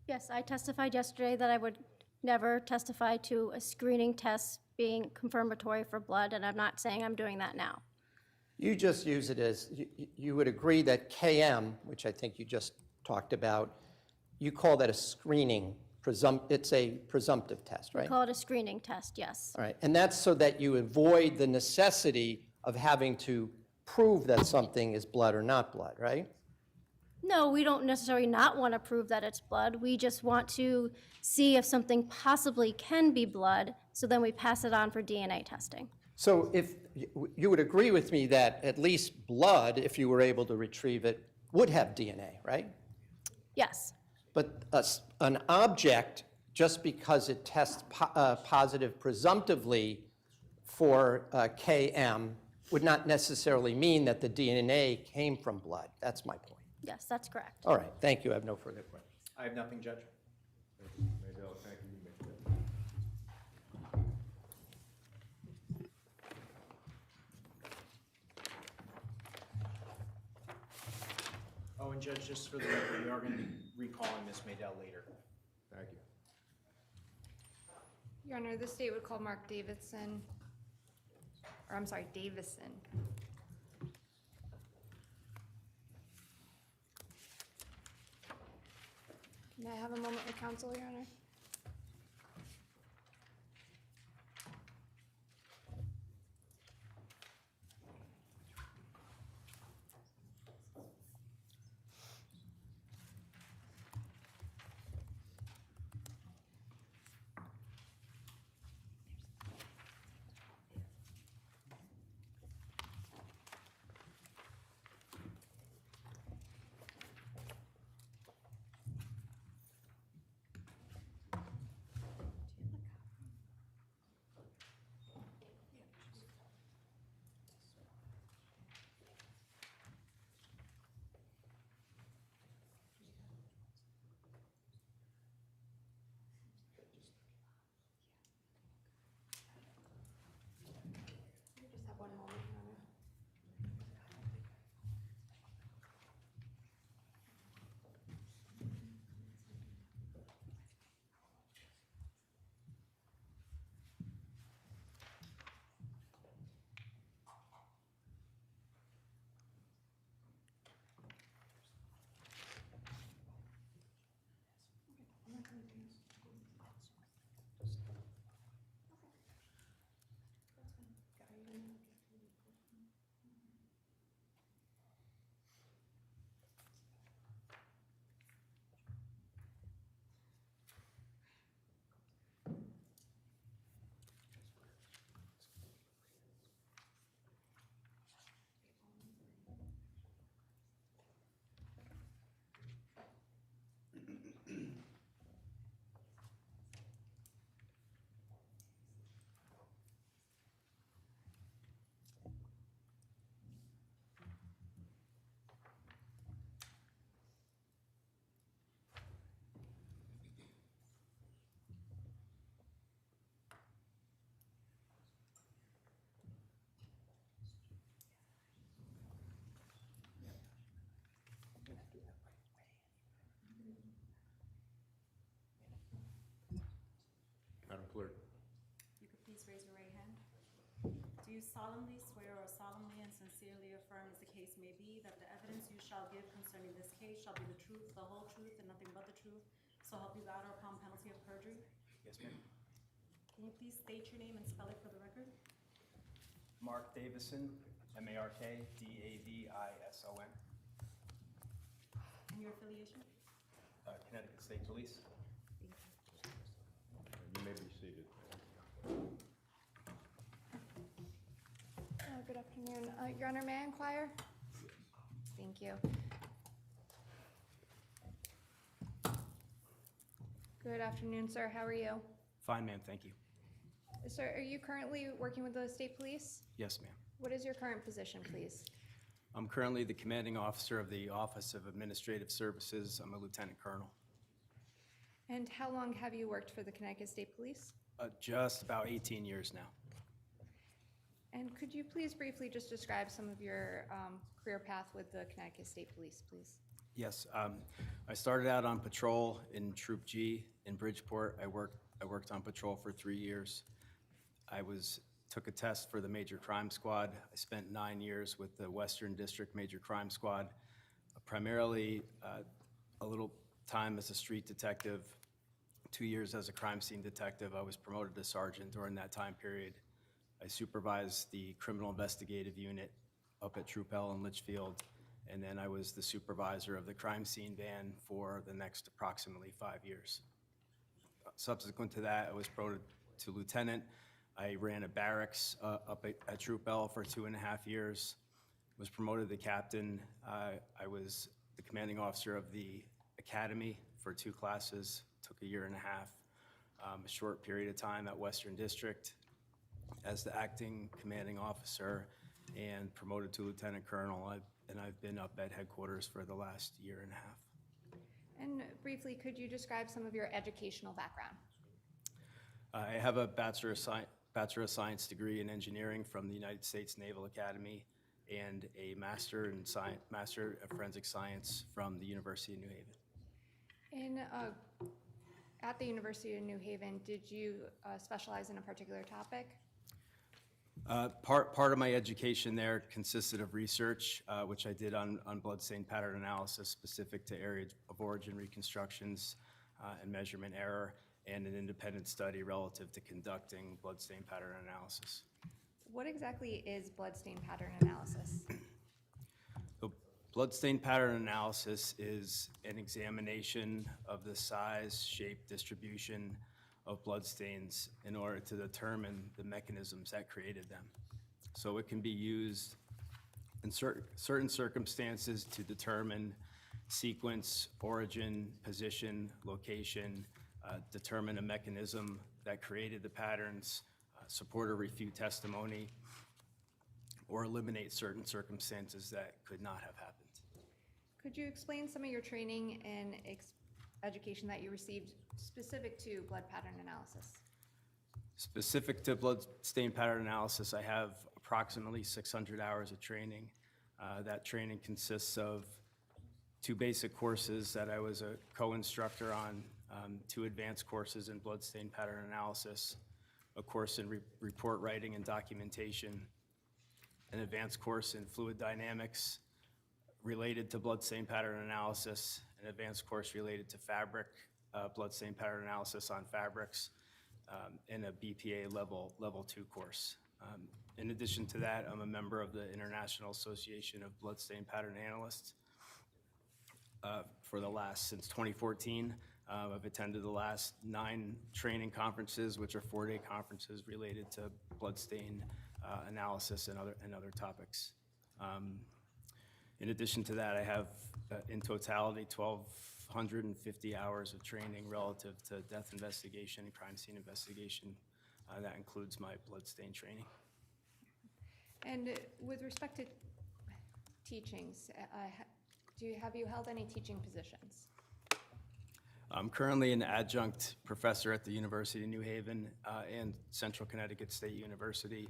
Yes, I testified yesterday that I would never testify to a screening test being confirmatory for blood, and I'm not saying I'm doing that now. You just use it as, you would agree that KM, which I think you just talked about, you call that a screening, it's a presumptive test, We right? call it a screening test, yes. All right, and that's so that you avoid the necessity of having to prove that something is blood or not blood, right? No, we don't necessarily not want to prove that it's blood. We just want to see if something possibly can be blood, so then we pass it on for DNA testing. So if, you would agree with me that at least blood, if you were able to retrieve it, would have DNA, right? Yes. But an object, just because it tests positive presumptively for KM, would not necessarily mean that the DNA came from blood. That's my point. Yes, that's correct. All right, thank you. I have no further questions. I have nothing, Judge. Maydell, thank you. Michelle. Oh, and Judge, just for the record, we are going to be recalling Ms. Maydell later. Thank you. Your Honor, the state would call Mark Davison, or I'm sorry, Davison. Can I have a moment with counsel, Your Honor? clerk. You could please raise your right hand. Do you solemnly swear or solemnly and sincerely affirm, as the case may be, that the evidence you shall give concerning this case shall be the truth, the whole truth, and nothing but the truth, so help you God or upon penalty of perjury? Yes, ma'am. Can you please state your name and spell it for the record? Mark Davison, MarkDavison. And your affiliation? Connecticut State Police. Thank you. You may be seated. Good afternoon. Your Honor, may I inquire? Thank you. Good afternoon, sir. How are you? Fine, ma'am, thank you. Sir, are you currently working with the state police? Yes, ma'am. What is your current position, please? I'm currently the commanding officer of the Office of Administrative Services. I'm a lieutenant colonel. And how long have you worked for the Connecticut State Police? Just about 18 years now. And could you please briefly just describe some of your career path with the Connecticut State Police, please? Yes, I started out on patrol in Troop G in Bridgeport. I worked on patrol for 3 years. Took a test for the Major Crime Squad. I spent 9 years with the Western District Major Crime Squad, primarily a little time as a street detective, 2 years as a crime scene detective. I was promoted to sergeant during that time period. I supervised the criminal investigative unit up at Troop L in Litchfield, and then I was the supervisor of the crime scene van for the next approximately 5 years. Subsequent to that, I was promoted to lieutenant. I ran a barracks up at Troop L for 2.5 years, was promoted to captain. I was the commanding officer of the academy for 2 classes, took a 1.5 years, a short period of time at Western District as the acting commanding officer and promoted to lieutenant colonel. And I've been up at headquarters for the last 1.5 years. And briefly, could you describe some of your educational background? I have a Bachelor of Science degree in engineering from the United States Naval Academy and a Master of Forensic Science from the University of New Haven. At the University of New Haven, did you specialize in a particular topic? Part of my education there consisted of research, which I did on bloodstain pattern analysis specific to area of origin reconstructions and measurement error, and an independent study relative to conducting bloodstain pattern analysis. What exactly is bloodstain pattern analysis? So bloodstain pattern analysis is an examination of the size, shape, distribution of bloodstains in order to determine the mechanisms that created them. So it can be used in certain circumstances to determine sequence, origin, position, location, determine a mechanism that created the patterns, support or refute testimony, or eliminate certain circumstances that could not have happened. Could you explain some of your training and education that you received specific to blood pattern analysis? Specific to blood stain pattern analysis, I have approximately 600 hours of training. That training consists of 2 basic courses that I was a co-instructor on, 2 advanced courses in blood stain pattern analysis, a course in report writing and documentation, an advanced course in fluid dynamics related to blood stain pattern analysis, an advanced course related to fabric, blood stain pattern analysis on fabrics, and a BPA level 2 course. In addition to that, I'm a member of the International Association of Blood Stain Pattern Analysts. Since 2014, I've attended the last 9 training conferences, which are 4-day conferences related to blood stain analysis and other topics. In addition to that, I have in totality 1,250 hours of training relative to death investigation and crime scene investigation. That includes my blood stain training. And with respect to teachings, have you held any teaching positions? I'm currently an adjunct professor at the University of New Haven and Central Connecticut State University.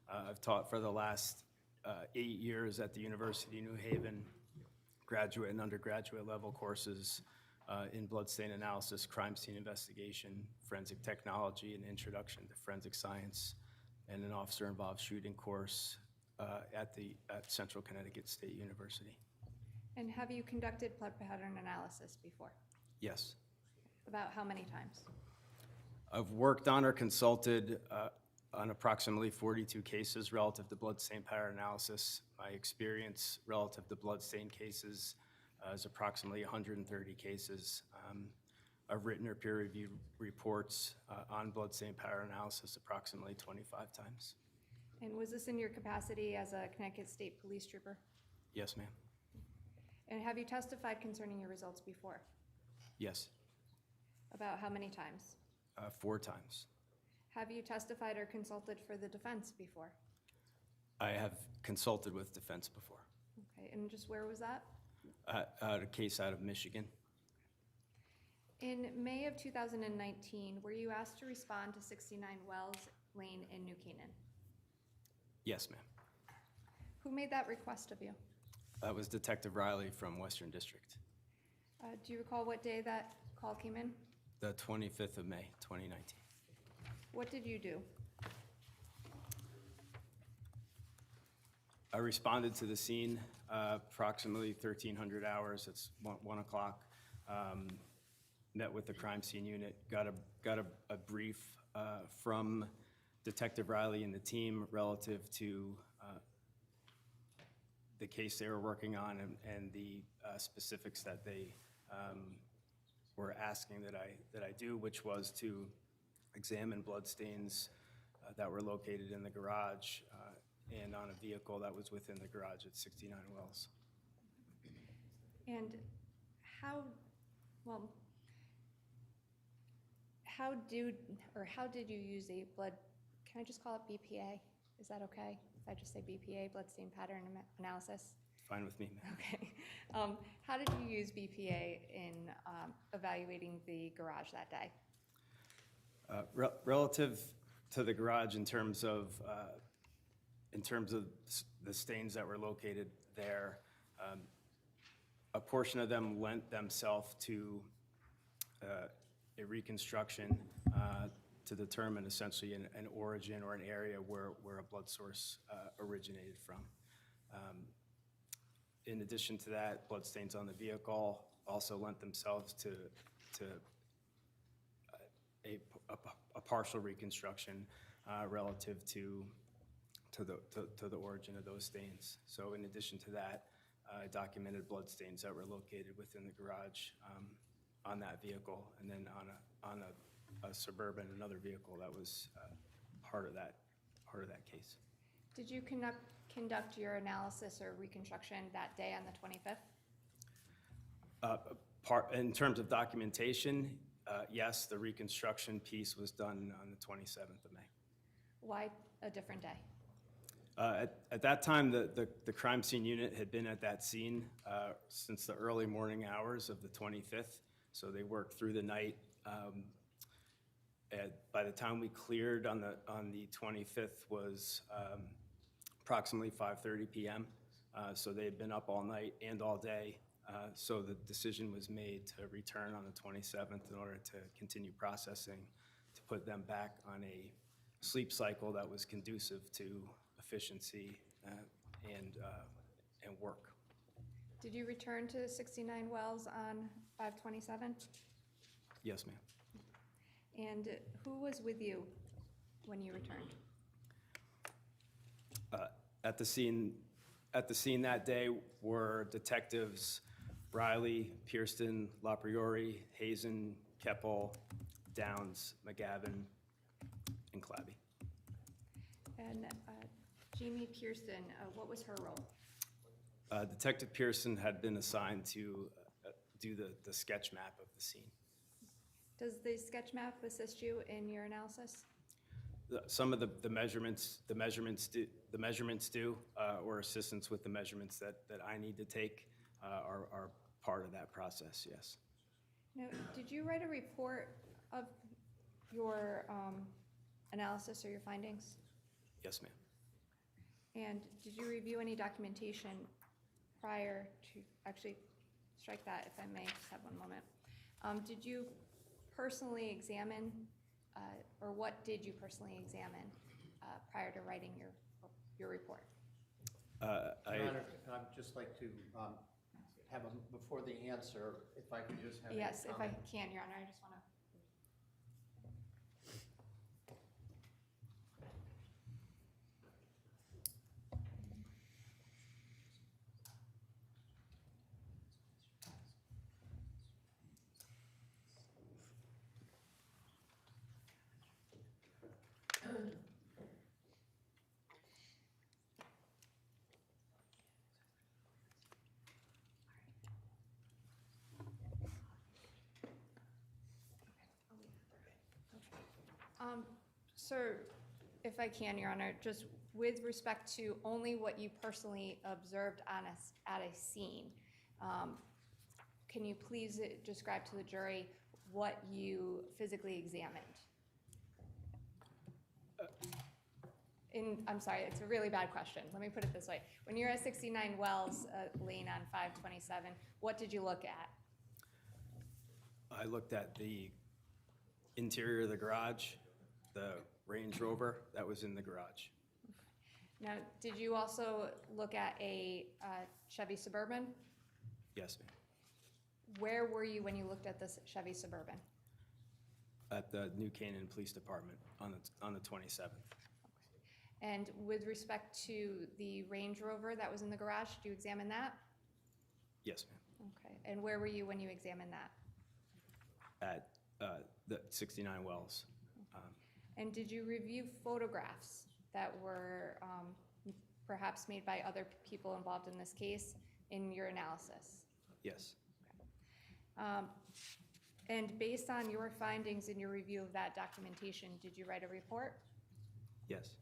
I've taught for the last 8 years at the University of New Haven, graduate and undergraduate level courses in bloodstain analysis, crime scene investigation, forensic technology, and introduction to forensic science, and an officer-involved shooting course at Central Connecticut State University. And have you conducted blood pattern analysis before? Yes. About how many times? I've worked on or consulted on approximately 42 cases relative to bloodstain pattern analysis. My experience relative to bloodstain cases is approximately 130 cases. I've written or peer-reviewed reports on bloodstain pattern analysis approximately 25 times. And was this in your capacity as a Connecticut State Police Trooper? Yes, ma'am. And have you testified concerning your results before? Yes, About how many times? 4 times. Have you testified or consulted for the defense before? I have consulted with defense before. Okay, and just where was that? A case out of Michigan. In May of 2019, were you asked to respond to 69 Wells Lane in New Canaan? Yes, ma'am. Who made that request of you? That was Detective Riley from Western District. Do you recall what day that call came in? The 25th of May, 2019. What did you do? I responded to the scene approximately 1,300 hours. It's 1 o'clock. Met with the crime scene unit, got a brief from Detective Riley and the team relative to the case they were working on and the specifics that they were asking that I do, which was to examine bloodstains that were located in the garage and on a vehicle that was within the garage at 69 Wells. And how did you use a blood, can I just call it BPA? Is that okay? If I just say BPA, bloodstain pattern analysis? Fine with me, ma'am. Okay. How did you use BPA in evaluating the garage that day? Relative to the garage in terms of the stains that were located there, a portion of them lent themselves to a reconstruction to determine essentially an origin or an area where a blood source originated from. In addition to that, bloodstains on the vehicle also lent themselves to a partial reconstruction relative to the origin of those stains. So in addition to that, I documented bloodstains that were located within the garage on that vehicle, and then on a Suburban, another vehicle that was part of that case. Did you conduct your analysis or reconstruction that day on the 25th? In terms of documentation, yes, the reconstruction piece was done on the 27th of May. Why a different day? At that time, the crime scene unit had been at that scene since the early morning hours of the 25th, so they worked through the night. By the time we cleared on the 25th was approximately 5:30 p.m., so they had been up all night and all day. So the decision was made to return on the 27th in order to continue processing, to put them back on a sleep cycle that was conducive to efficiency and work. Did you return to 69 Wells on 5/27? Yes, ma'am. And who was with you when you returned? At the scene that day were detectives Riley, Pierston, LaPriori, Hazen, Keppel, Downs, McGavin, and Clabby. And Jamie Pearson, what was her role? Detective Pearson had been assigned to do the sketch map of the scene. Does the sketch map assist you in your analysis? Some of the measurements do, or assistance with the measurements that I need to take are part of that process, yes. Now, did you write a report of your analysis or your findings? Yes, ma'am. And did you review any documentation prior to, actually, strike that if I may, just have one moment. Did you personally examine, or what did you personally examine prior to writing your report? Your Honor, I'd just like to have before the answer, if I could just have a Yes, if I comment. can, Your Honor, I just want to. Sir, if I can, Your Honor, just with respect to only what you personally observed at a scene, can you please describe to the jury what you physically examined? I'm sorry, it's a really bad question. Let me put it this way. When you're at 69 Wells Lane on 527, what did you look at? I looked at the interior of the garage, the Range Rover that was in the garage. Now, did you also look at a Chevy Suburban? Yes, ma'am. Where were you when you looked at this Chevy Suburban? At the New Canaan Police Department on the 27th. And with respect to the Range Rover that was in the garage, did you examine that? Yes, ma'am. Okay. And where were you when you examined that? At the 69 Wells. And did you review photographs that were perhaps made by other people involved in this case in your analysis? Yes. And based on your findings in your review of that documentation, did you write a report? Yes.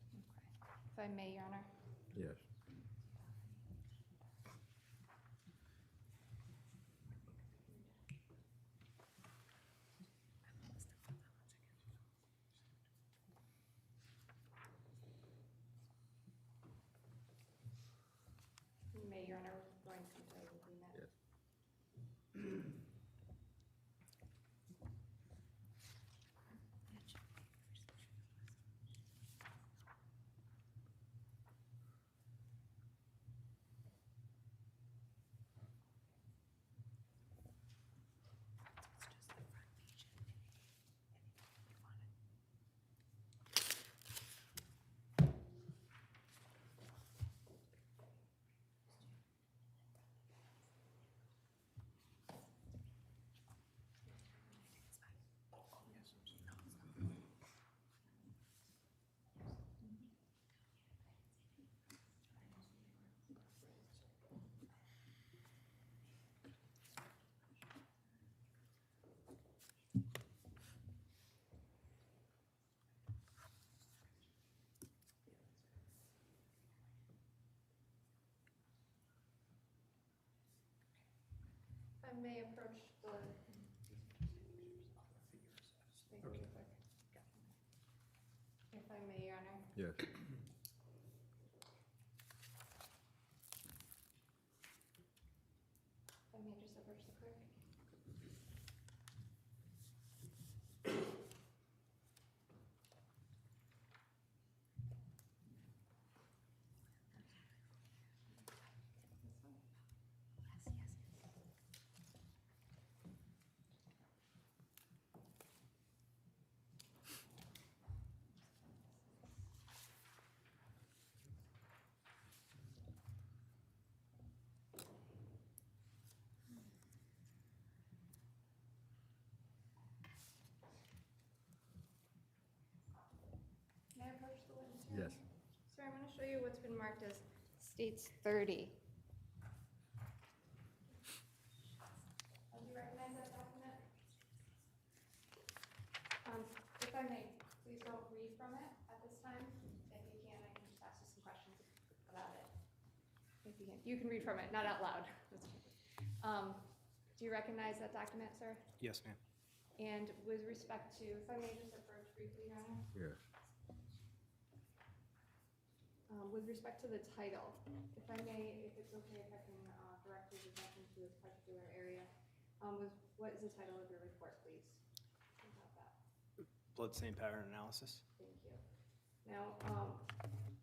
If I may, Your Honor. Yes. You may, Your Honor, we're going to come to a conclusion. Yes. If I may approach the. If I may, Your Honor. Yes. If I may just approach the clerk. May I approach the witness here? Yes. Sir, I'm going to show you what's been marked as States 30. Do you recognize that document? If I may, please don't read from it at this time. If you can, I can just ask you some questions about it. If you can, read from it, not out loud. Do you recognize that document, sir? Yes, ma'am. And with respect to, if I may just approach briefly, Your Honor. Yes. With respect to the title, if I may, if it's okay, if I can direct your attention to this particular area. What is the title of your report, please? About that. Bloodstain pattern analysis. Thank you. Now,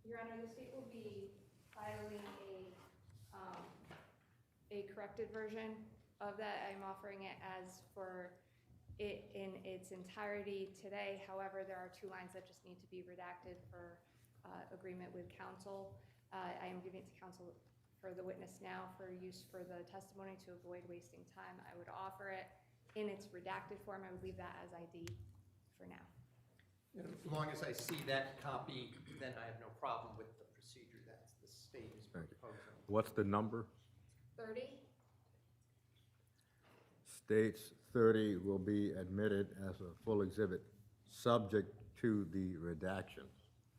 Your Honor, the state will be filing a corrected version of that. I'm offering it as for it in its entirety today. However, there are 2 lines that just need to be redacted for agreement with counsel. I am giving it to counsel for the witness now for use for the testimony to avoid wasting time. I would offer it in its redacted form. I would leave that as ID for now. As long as I see that copy, then I have no problem with the procedure that the state is Thank you. proposing. What's the number? 30? States 30 will be admitted as a full exhibit, subject to the redactions.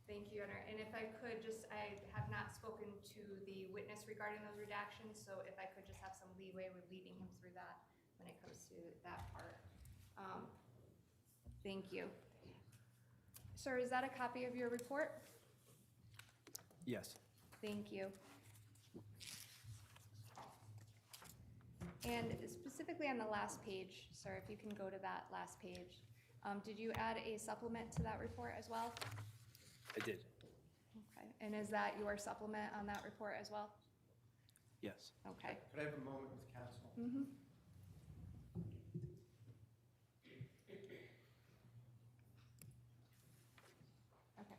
Thank you, Your Honor. And if I could just, I have not spoken to the witness regarding those redactions, so if I could just have some leeway with leading him through that when it comes to that part. Thank you. Sir, is that a copy of your report? Yes. Thank you. And specifically on the last page, sir, if you can go to that last page, did you add a supplement to that report as well? I did. Okay, and is that your supplement on that report as well? Yes. Okay. Could I have a moment with counsel? Mm-hmm. Okay.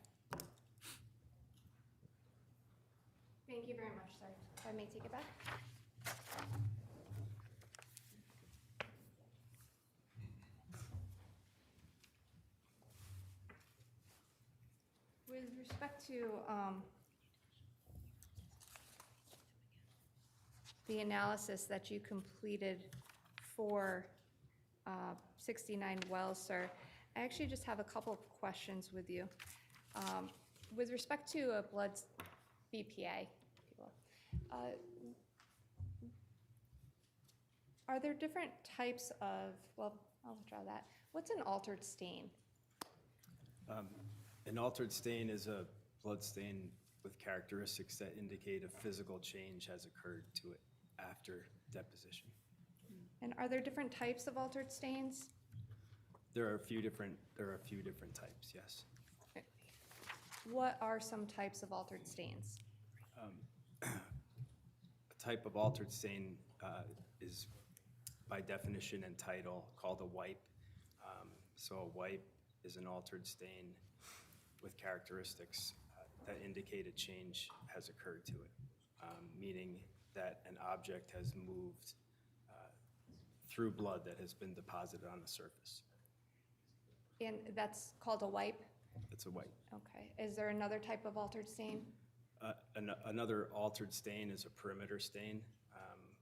Thank you very much, sir. If I may take it back. With respect to the analysis that you completed for 69 Wells, sir, I actually just have a couple of questions with you. With respect to a blood BPA, if you will, are there different types of, well, I'll withdraw that. What's an altered stain? An altered stain is a blood stain with characteristics that indicate a physical change has occurred to it after deposition. And are there different types of altered stains? There are a few different types, yes. What are some types of altered stains? A type of altered stain is by definition and title called a wipe. So a wipe is an altered stain with characteristics that indicate a change has occurred to it, meaning that an object has moved through blood that has been deposited on the surface. And that's called a wipe? It's a wipe. Okay. Is there another type of altered stain? Another altered stain is a perimeter stain,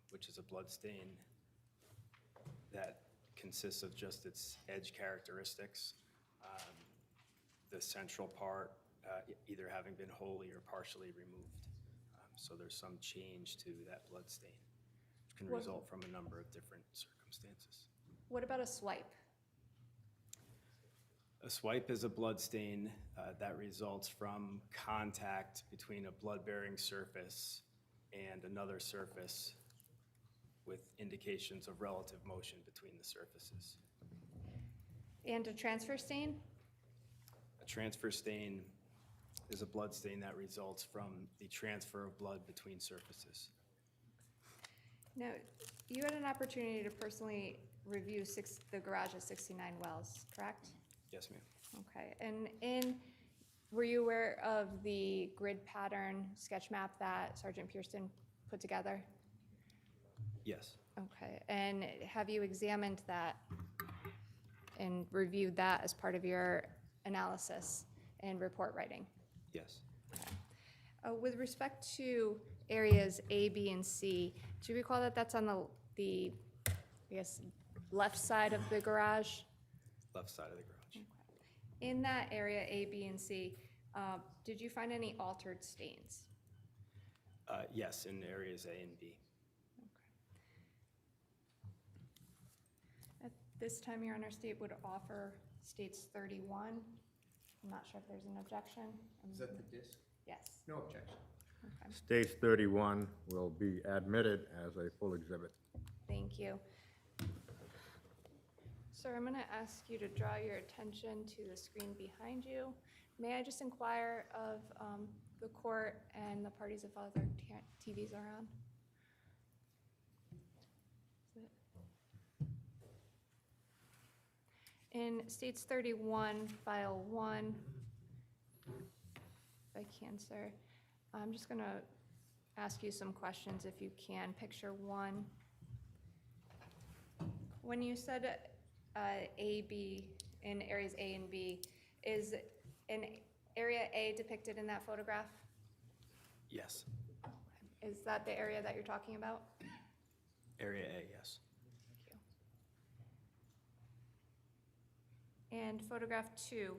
which is a blood stain that consists of just its edge characteristics. The central part either having been wholly or partially removed. So there's some change to that blood stain, which can result from a number of different circumstances. What about a swipe? A swipe is a blood stain that results from contact between a blood-bearing surface and another surface with indications of relative motion between the surfaces. And a transfer stain? A transfer stain is a blood stain that results from the transfer of blood between surfaces. Now, you had an opportunity to personally review the garage at 69 Wells, correct? Yes, ma'am. Okay. And were you aware of the grid pattern sketch map that Sergeant Pearson put together? Yes. Okay. And have you examined that and reviewed that as part of your analysis and report writing? Yes. With respect to areas A, B, and C, do you recall that that's on the I guess, left side of the garage? Left side of the garage. In that area, A, B, and C, did you find any altered stains? Yes, in areas A and B. At this time, Your Honor, state would offer states 31. I'm not sure if there's an objection. Is that the disc? Yes. No objection. Okay. States 31 will be admitted as a full exhibit. Thank you. Sir, I'm going to ask you to draw your attention to the screen behind you. May I just inquire of the court and the parties if other TVs are on? In States 31, File 1, if I can, sir, I'm just going to ask you some questions if you can. Picture 1. When you said A, B, in areas A and B, is an area A depicted in that photograph? Yes. Is that the area that you're talking about? Area A, yes. Thank you. And photograph 2,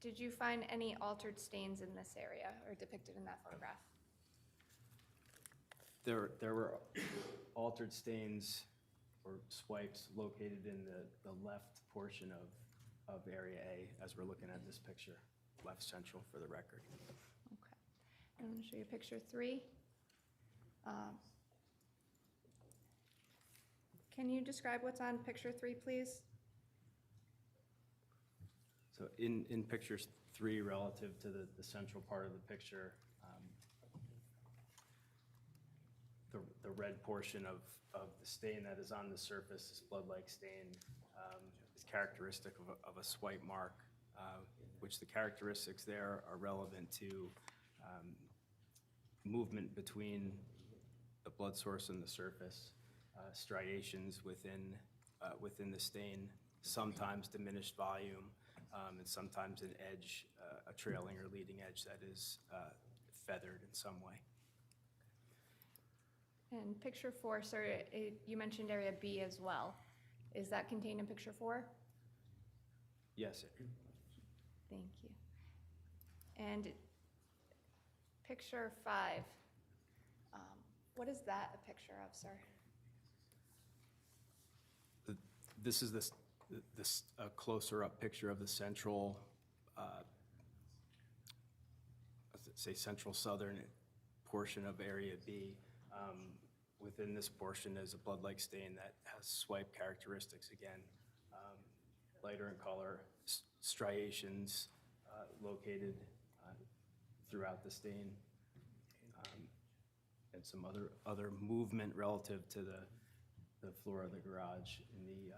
did you find any altered stains in this area or depicted in that photograph? There were altered stains or swipes located in the left portion of Area A as we're looking at this picture, left central for the record. Okay. I'm going to show you picture 3. Can you describe what's on picture 3, please? So in picture 3, relative to the central part of the picture, the red portion of the stain that is on the surface, this blood-like stain, is characteristic of a swipe mark, which the characteristics there are relevant to movement between the blood source and the surface, striations within the stain, sometimes diminished volume, and sometimes an edge, a trailing or leading edge that is feathered in some way. And picture 4, sir, you mentioned area B as well. Is that contained in picture 4? Yes, Thank you. And picture 5, what is that a picture of, sir? this is a closer up picture of the central, let's say central southern portion of area B. Within this portion is a blood-like stain that has swipe characteristics again, lighter in color, striations located throughout the stain, and some other movement relative to the floor of the garage in the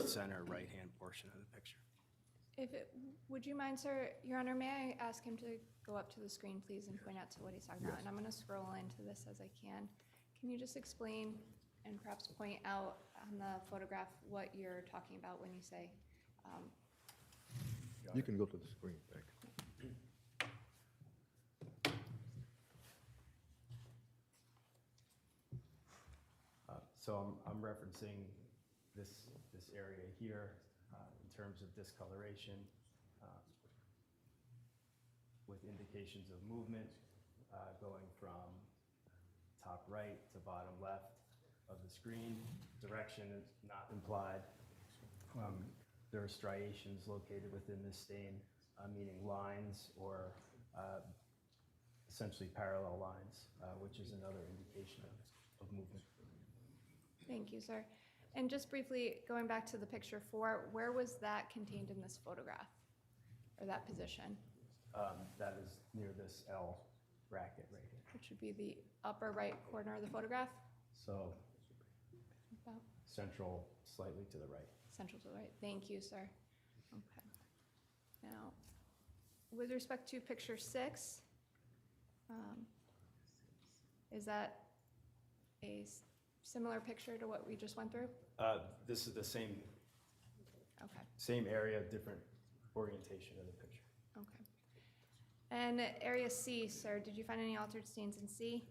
center right-hand portion of the picture. Would you mind, sir, Your Honor, may I ask him to go up to the screen, please, and point out to what he's talking about? And I'm going to scroll into this as I can. Can you just explain and perhaps point out on the photograph what you're talking about when you say? You can go to the screen, thank you. So I'm referencing this area here in terms of discoloration with indications of movement going from top right to bottom left of the screen. Direction is not implied. There are striations located within this stain, meaning lines or essentially parallel lines, which is another indication of movement. Thank you, sir. And just briefly, going back to the picture 4, where was that contained in this photograph, or that position? That is near this L bracket right here. Which would be the upper right corner of the photograph? So About central, slightly to the right. central to the right. Thank you, sir. Okay. Now, with respect to picture 6, is that a similar picture to what we just went through? This is the same Okay, area, different orientation of the picture. okay. And area C, sir, did you find any altered stains in C?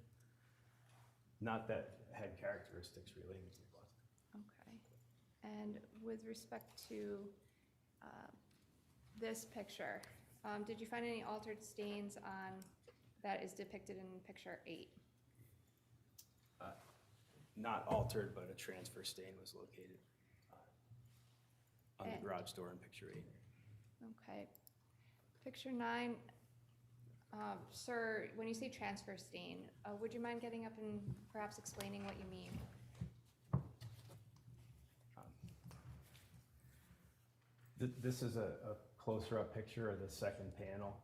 Not that had characteristics relating to blood. Okay. And with respect to this picture, did you find any altered stains on that is depicted in picture 8? Not altered, but a transfer stain was located on the And- garage door in picture 8. Okay. Picture 9, sir, when you say transfer stain, would you mind getting up and perhaps explaining what you mean? This is a closer up picture of the second panel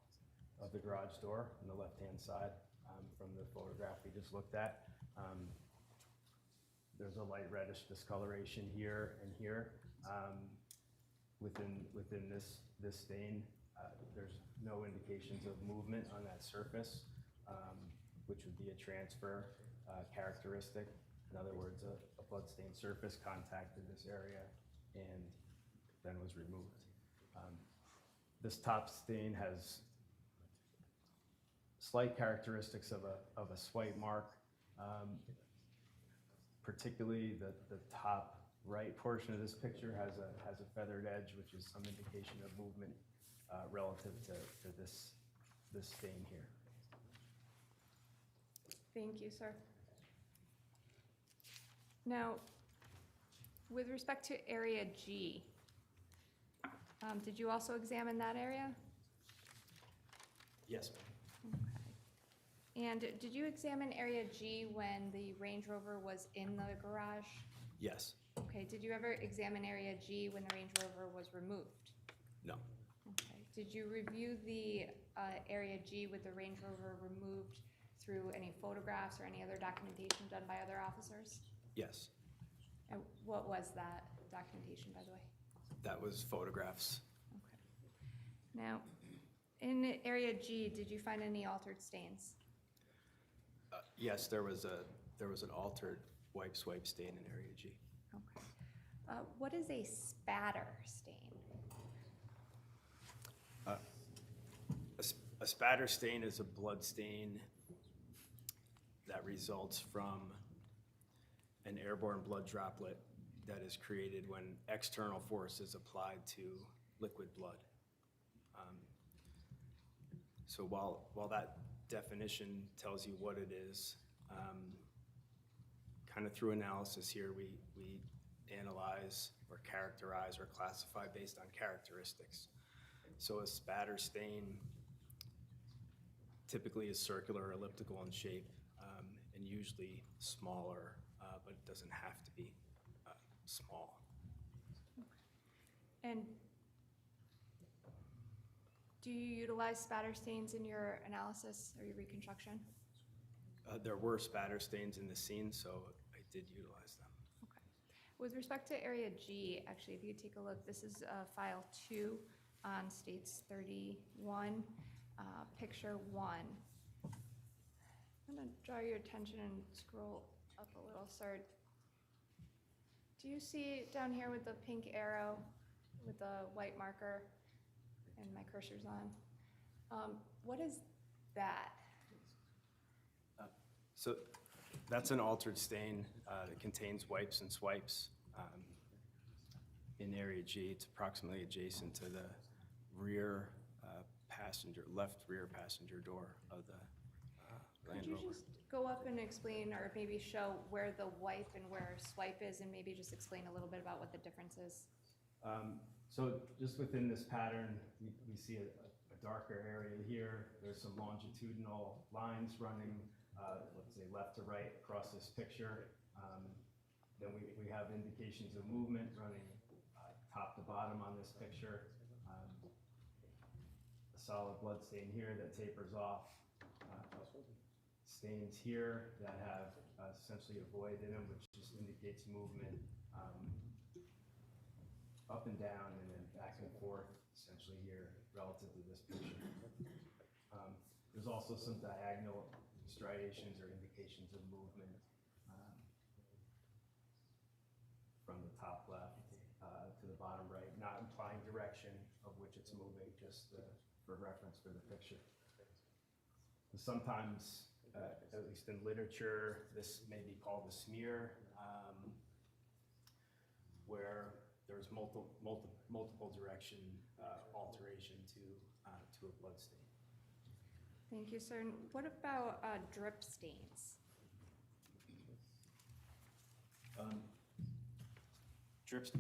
of the garage door on the left-hand side from the photograph we just looked at. There's a light reddish discoloration here and here. Within this stain, there's no indications of movement on that surface, which would be a transfer characteristic. In other words, a bloodstained surface contacted this area and then was removed. This top stain has slight characteristics of a swipe mark, particularly the top right portion of this picture has a feathered edge, which is some indication of movement relative to this stain here. Thank you, sir. Now, with respect to area G, did you also examine that area? Yes, ma'am. Okay. And did you examine area G when the Range Rover was in the garage? Yes. Okay, did you ever examine area G when the Range Rover was removed? No. Okay, did you review the area G with the Range Rover removed through any photographs or any other documentation done by other officers? Yes. And what was that documentation, by the way? That was photographs. Okay. Now, in area G, did you find any altered stains? Yes, there was an altered swipe stain in area G. Okay. What is a spatter stain? A spatter stain is a blood stain that results from an airborne blood droplet that is created when external force is applied to liquid blood. So while that definition tells you what it is, kind of through analysis here, we analyze or characterize or classify based on characteristics. So a spatter stain typically is circular or elliptical in shape, and usually smaller, but it doesn't have to be small. And do you utilize spatter stains in your analysis or your reconstruction? There were spatter stains in the scene, so I did utilize them. Okay. With respect to area G, actually, if you take a look, this is file 2 on states 31, picture 1. I'm going to draw your attention and scroll up a little, sir. Do you see down here with the pink arrow with the white marker and my cursor's on? What is that? So that's an altered stain that contains wipes and swipes in area G. It's approximately adjacent to the rear left rear passenger door of the Land Could you Rover. just go up and explain, or maybe show where the wipe and where swipe is, and maybe just explain a little bit about what the difference is? So just within this pattern, we see a darker area here. There's some longitudinal lines running, let's say left to right across this picture. Then we have indications of movement running top to bottom on this picture. A solid blood stain here that tapers off. Stains here that have essentially a void in them, which just indicates movement up and down and then back and forth, essentially here relative to this picture. There's also some diagonal striations or indications of movement from the top left to the bottom right, not implying direction of which it's moving, just for reference for the picture. Sometimes, at least in literature, this may be called a smear, where there's multiple direction alteration to a blood stain. Thank you, sir. And what about drip stains?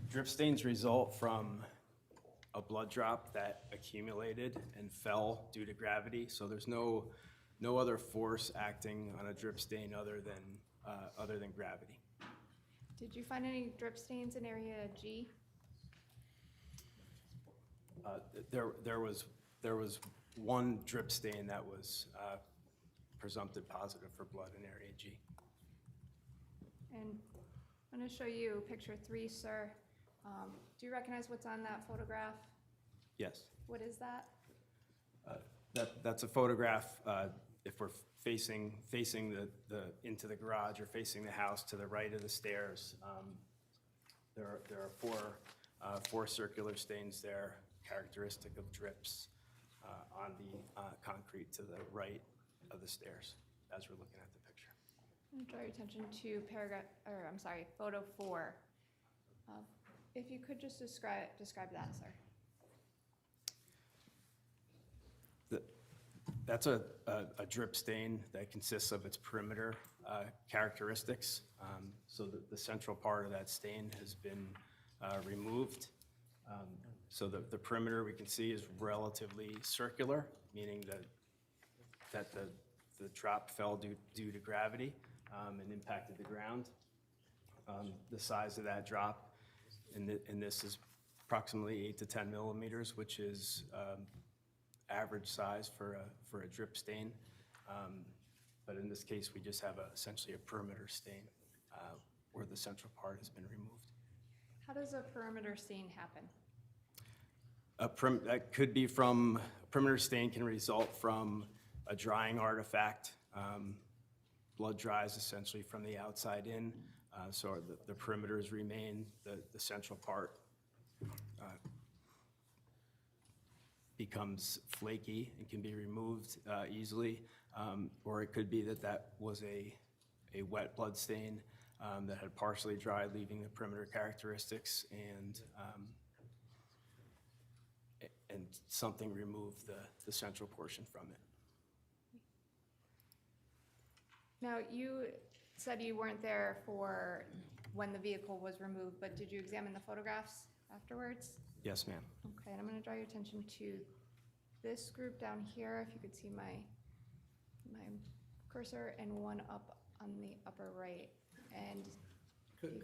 Drip stains result from a blood drop that accumulated and fell due to gravity. So there's no other force acting on a drip stain other than gravity. Did you find any drip stains in area G? There was one drip stain that was presumptive positive for blood in area G. And I'm going to show you picture 3, sir. Do you recognize what's on that photograph? Yes. What is that? That's a photograph, if we're facing into the garage or facing the house to the right of the stairs. There are four circular stains there, characteristic of drips on the concrete to the right of the stairs as we're looking at the picture. I'm going to draw your attention to photo 4. If you could just describe that, sir. That's a drip stain that consists of its perimeter characteristics. So the central part of that stain has been removed. So the perimeter we can see is relatively circular, meaning that the drop fell due to gravity and impacted the ground. The size of that drop in this is approximately 8 to 10 millimeters, which is average size for a drip stain. But in this case, we just have essentially a perimeter stain where the central part has been removed. How does a perimeter stain happen? That could be from, a perimeter stain can result from a drying artifact. Blood dries essentially from the outside in, so the perimeters remain, the central part becomes flaky and can be removed easily, or it could be that was a wet blood stain that had partially dried, leaving the perimeter characteristics, and something removed the central portion from it. Now, you said you weren't there for when the vehicle was removed, but did you examine the photographs afterwards? Yes, ma'am. Okay, and I'm going to draw your attention to this group down here, if you could see my cursor, and one up on the upper right. And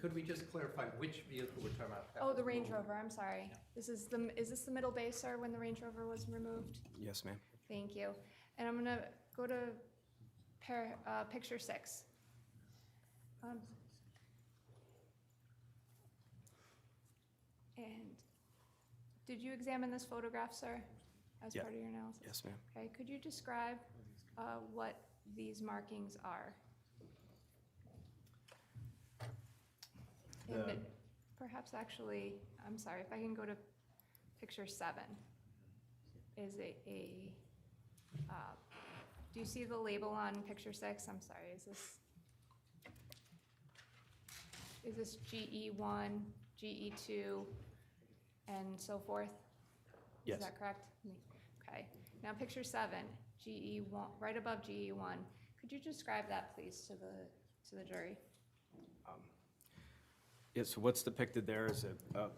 Could we just clarify which vehicle we're talking about? oh, the Range Rover, I'm sorry. Is this the middle bay, sir, when the Range Rover was removed? Yes, ma'am. Thank you. And I'm going to go to picture 6. And did you examine this photograph, sir, as Yeah. part of your analysis? Yes, ma'am. Okay, could you describe what these markings are? The- And perhaps actually, I'm sorry, if I can go to picture 7. Is do you see the label on picture 6? I'm sorry, is this GE1, GE2, and so forth? Yes. Is that correct? Okay. Now picture 7, GE1, right above GE1. Could you describe that, please, to the jury? Yeah, so what's depicted there is a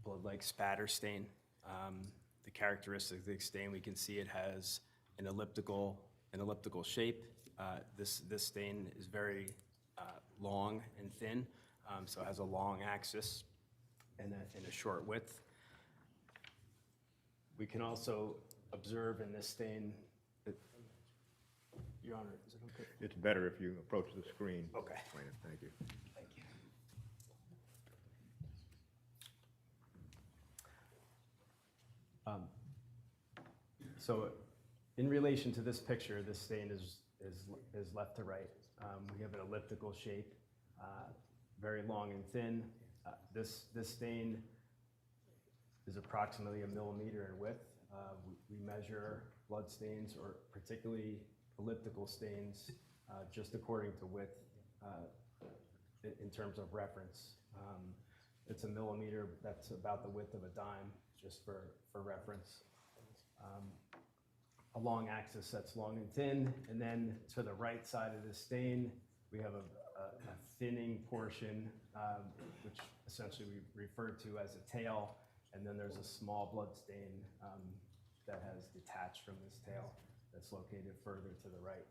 blood-like spatter stain. The characteristic of the stain, we can see it has an elliptical shape. This stain is very long and thin, so it has a long axis and a short width. We can also observe in this stain that, Your Honor, is it okay? It's better if you approach the screen. Okay. Explain it. Thank you. Thank you. So in relation to this picture, this stain is left to right. We have an elliptical shape, very long and thin. This stain is approximately 1 millimeter in width. We measure blood stains, or particularly elliptical stains, just according to width in terms of reference. It's 1 millimeter, that's about the width of a dime, just for reference. A long axis that's long and thin, and then to the right side of the stain, we have a thinning portion, which essentially we refer to as a tail, and then there's a small blood stain that has detached from this tail that's located further to the right.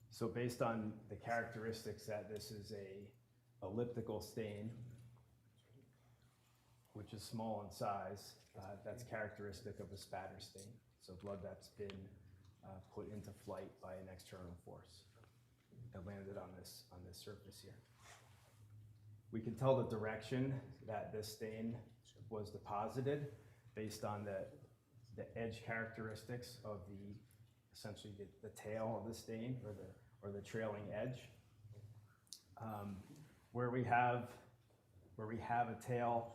So based on the characteristics that this is a elliptical stain, which is small in size, that's characteristic of a spatter stain. So blood that's been put into flight by an external force that landed on this surface here. We can tell the direction that this stain was deposited based on the edge characteristics of essentially the tail of the stain or the trailing edge. Where we have a tail,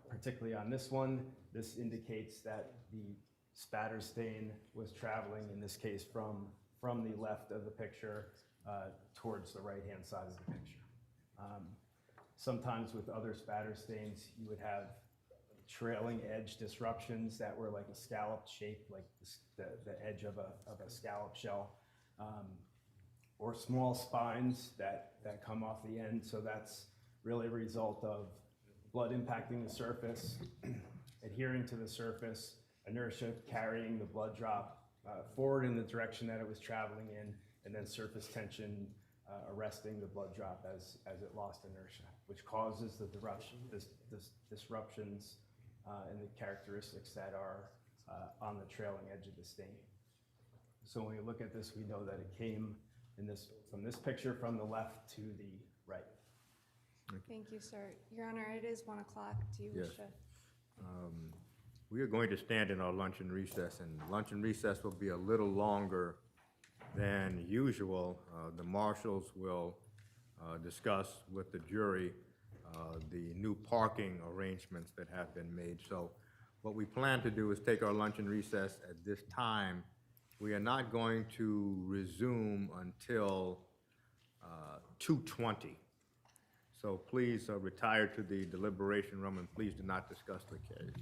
particularly on this one, this indicates that the spatter stain was traveling, in this case, from the left of the picture towards the right-hand side of the picture. Sometimes with other spatter stains, you would have trailing edge disruptions that were like a scalloped shape, like the edge of a scallop shell, or small spines that come off the end. So that's really a result of blood impacting the surface, adhering to the surface, inertia carrying the blood drop forward in the direction that it was traveling in, and then surface tension arresting the blood drop as it lost inertia, which causes the disruptions and the characteristics that are on the trailing edge of the stain. So when we look at this, we know that it came from this picture from the left to the right. Thank you, sir. Your Honor, it is 1 o'clock. Do you wish Yes. to? We are going to stand in our lunch and recess, and lunch and recess will be a little longer than usual. The marshals will discuss with the jury the new parking arrangements that have been made. So what we plan to do is take our lunch and recess at this time. We are not going to resume until 2:20. So please retire to the deliberation room and please do not discuss the case.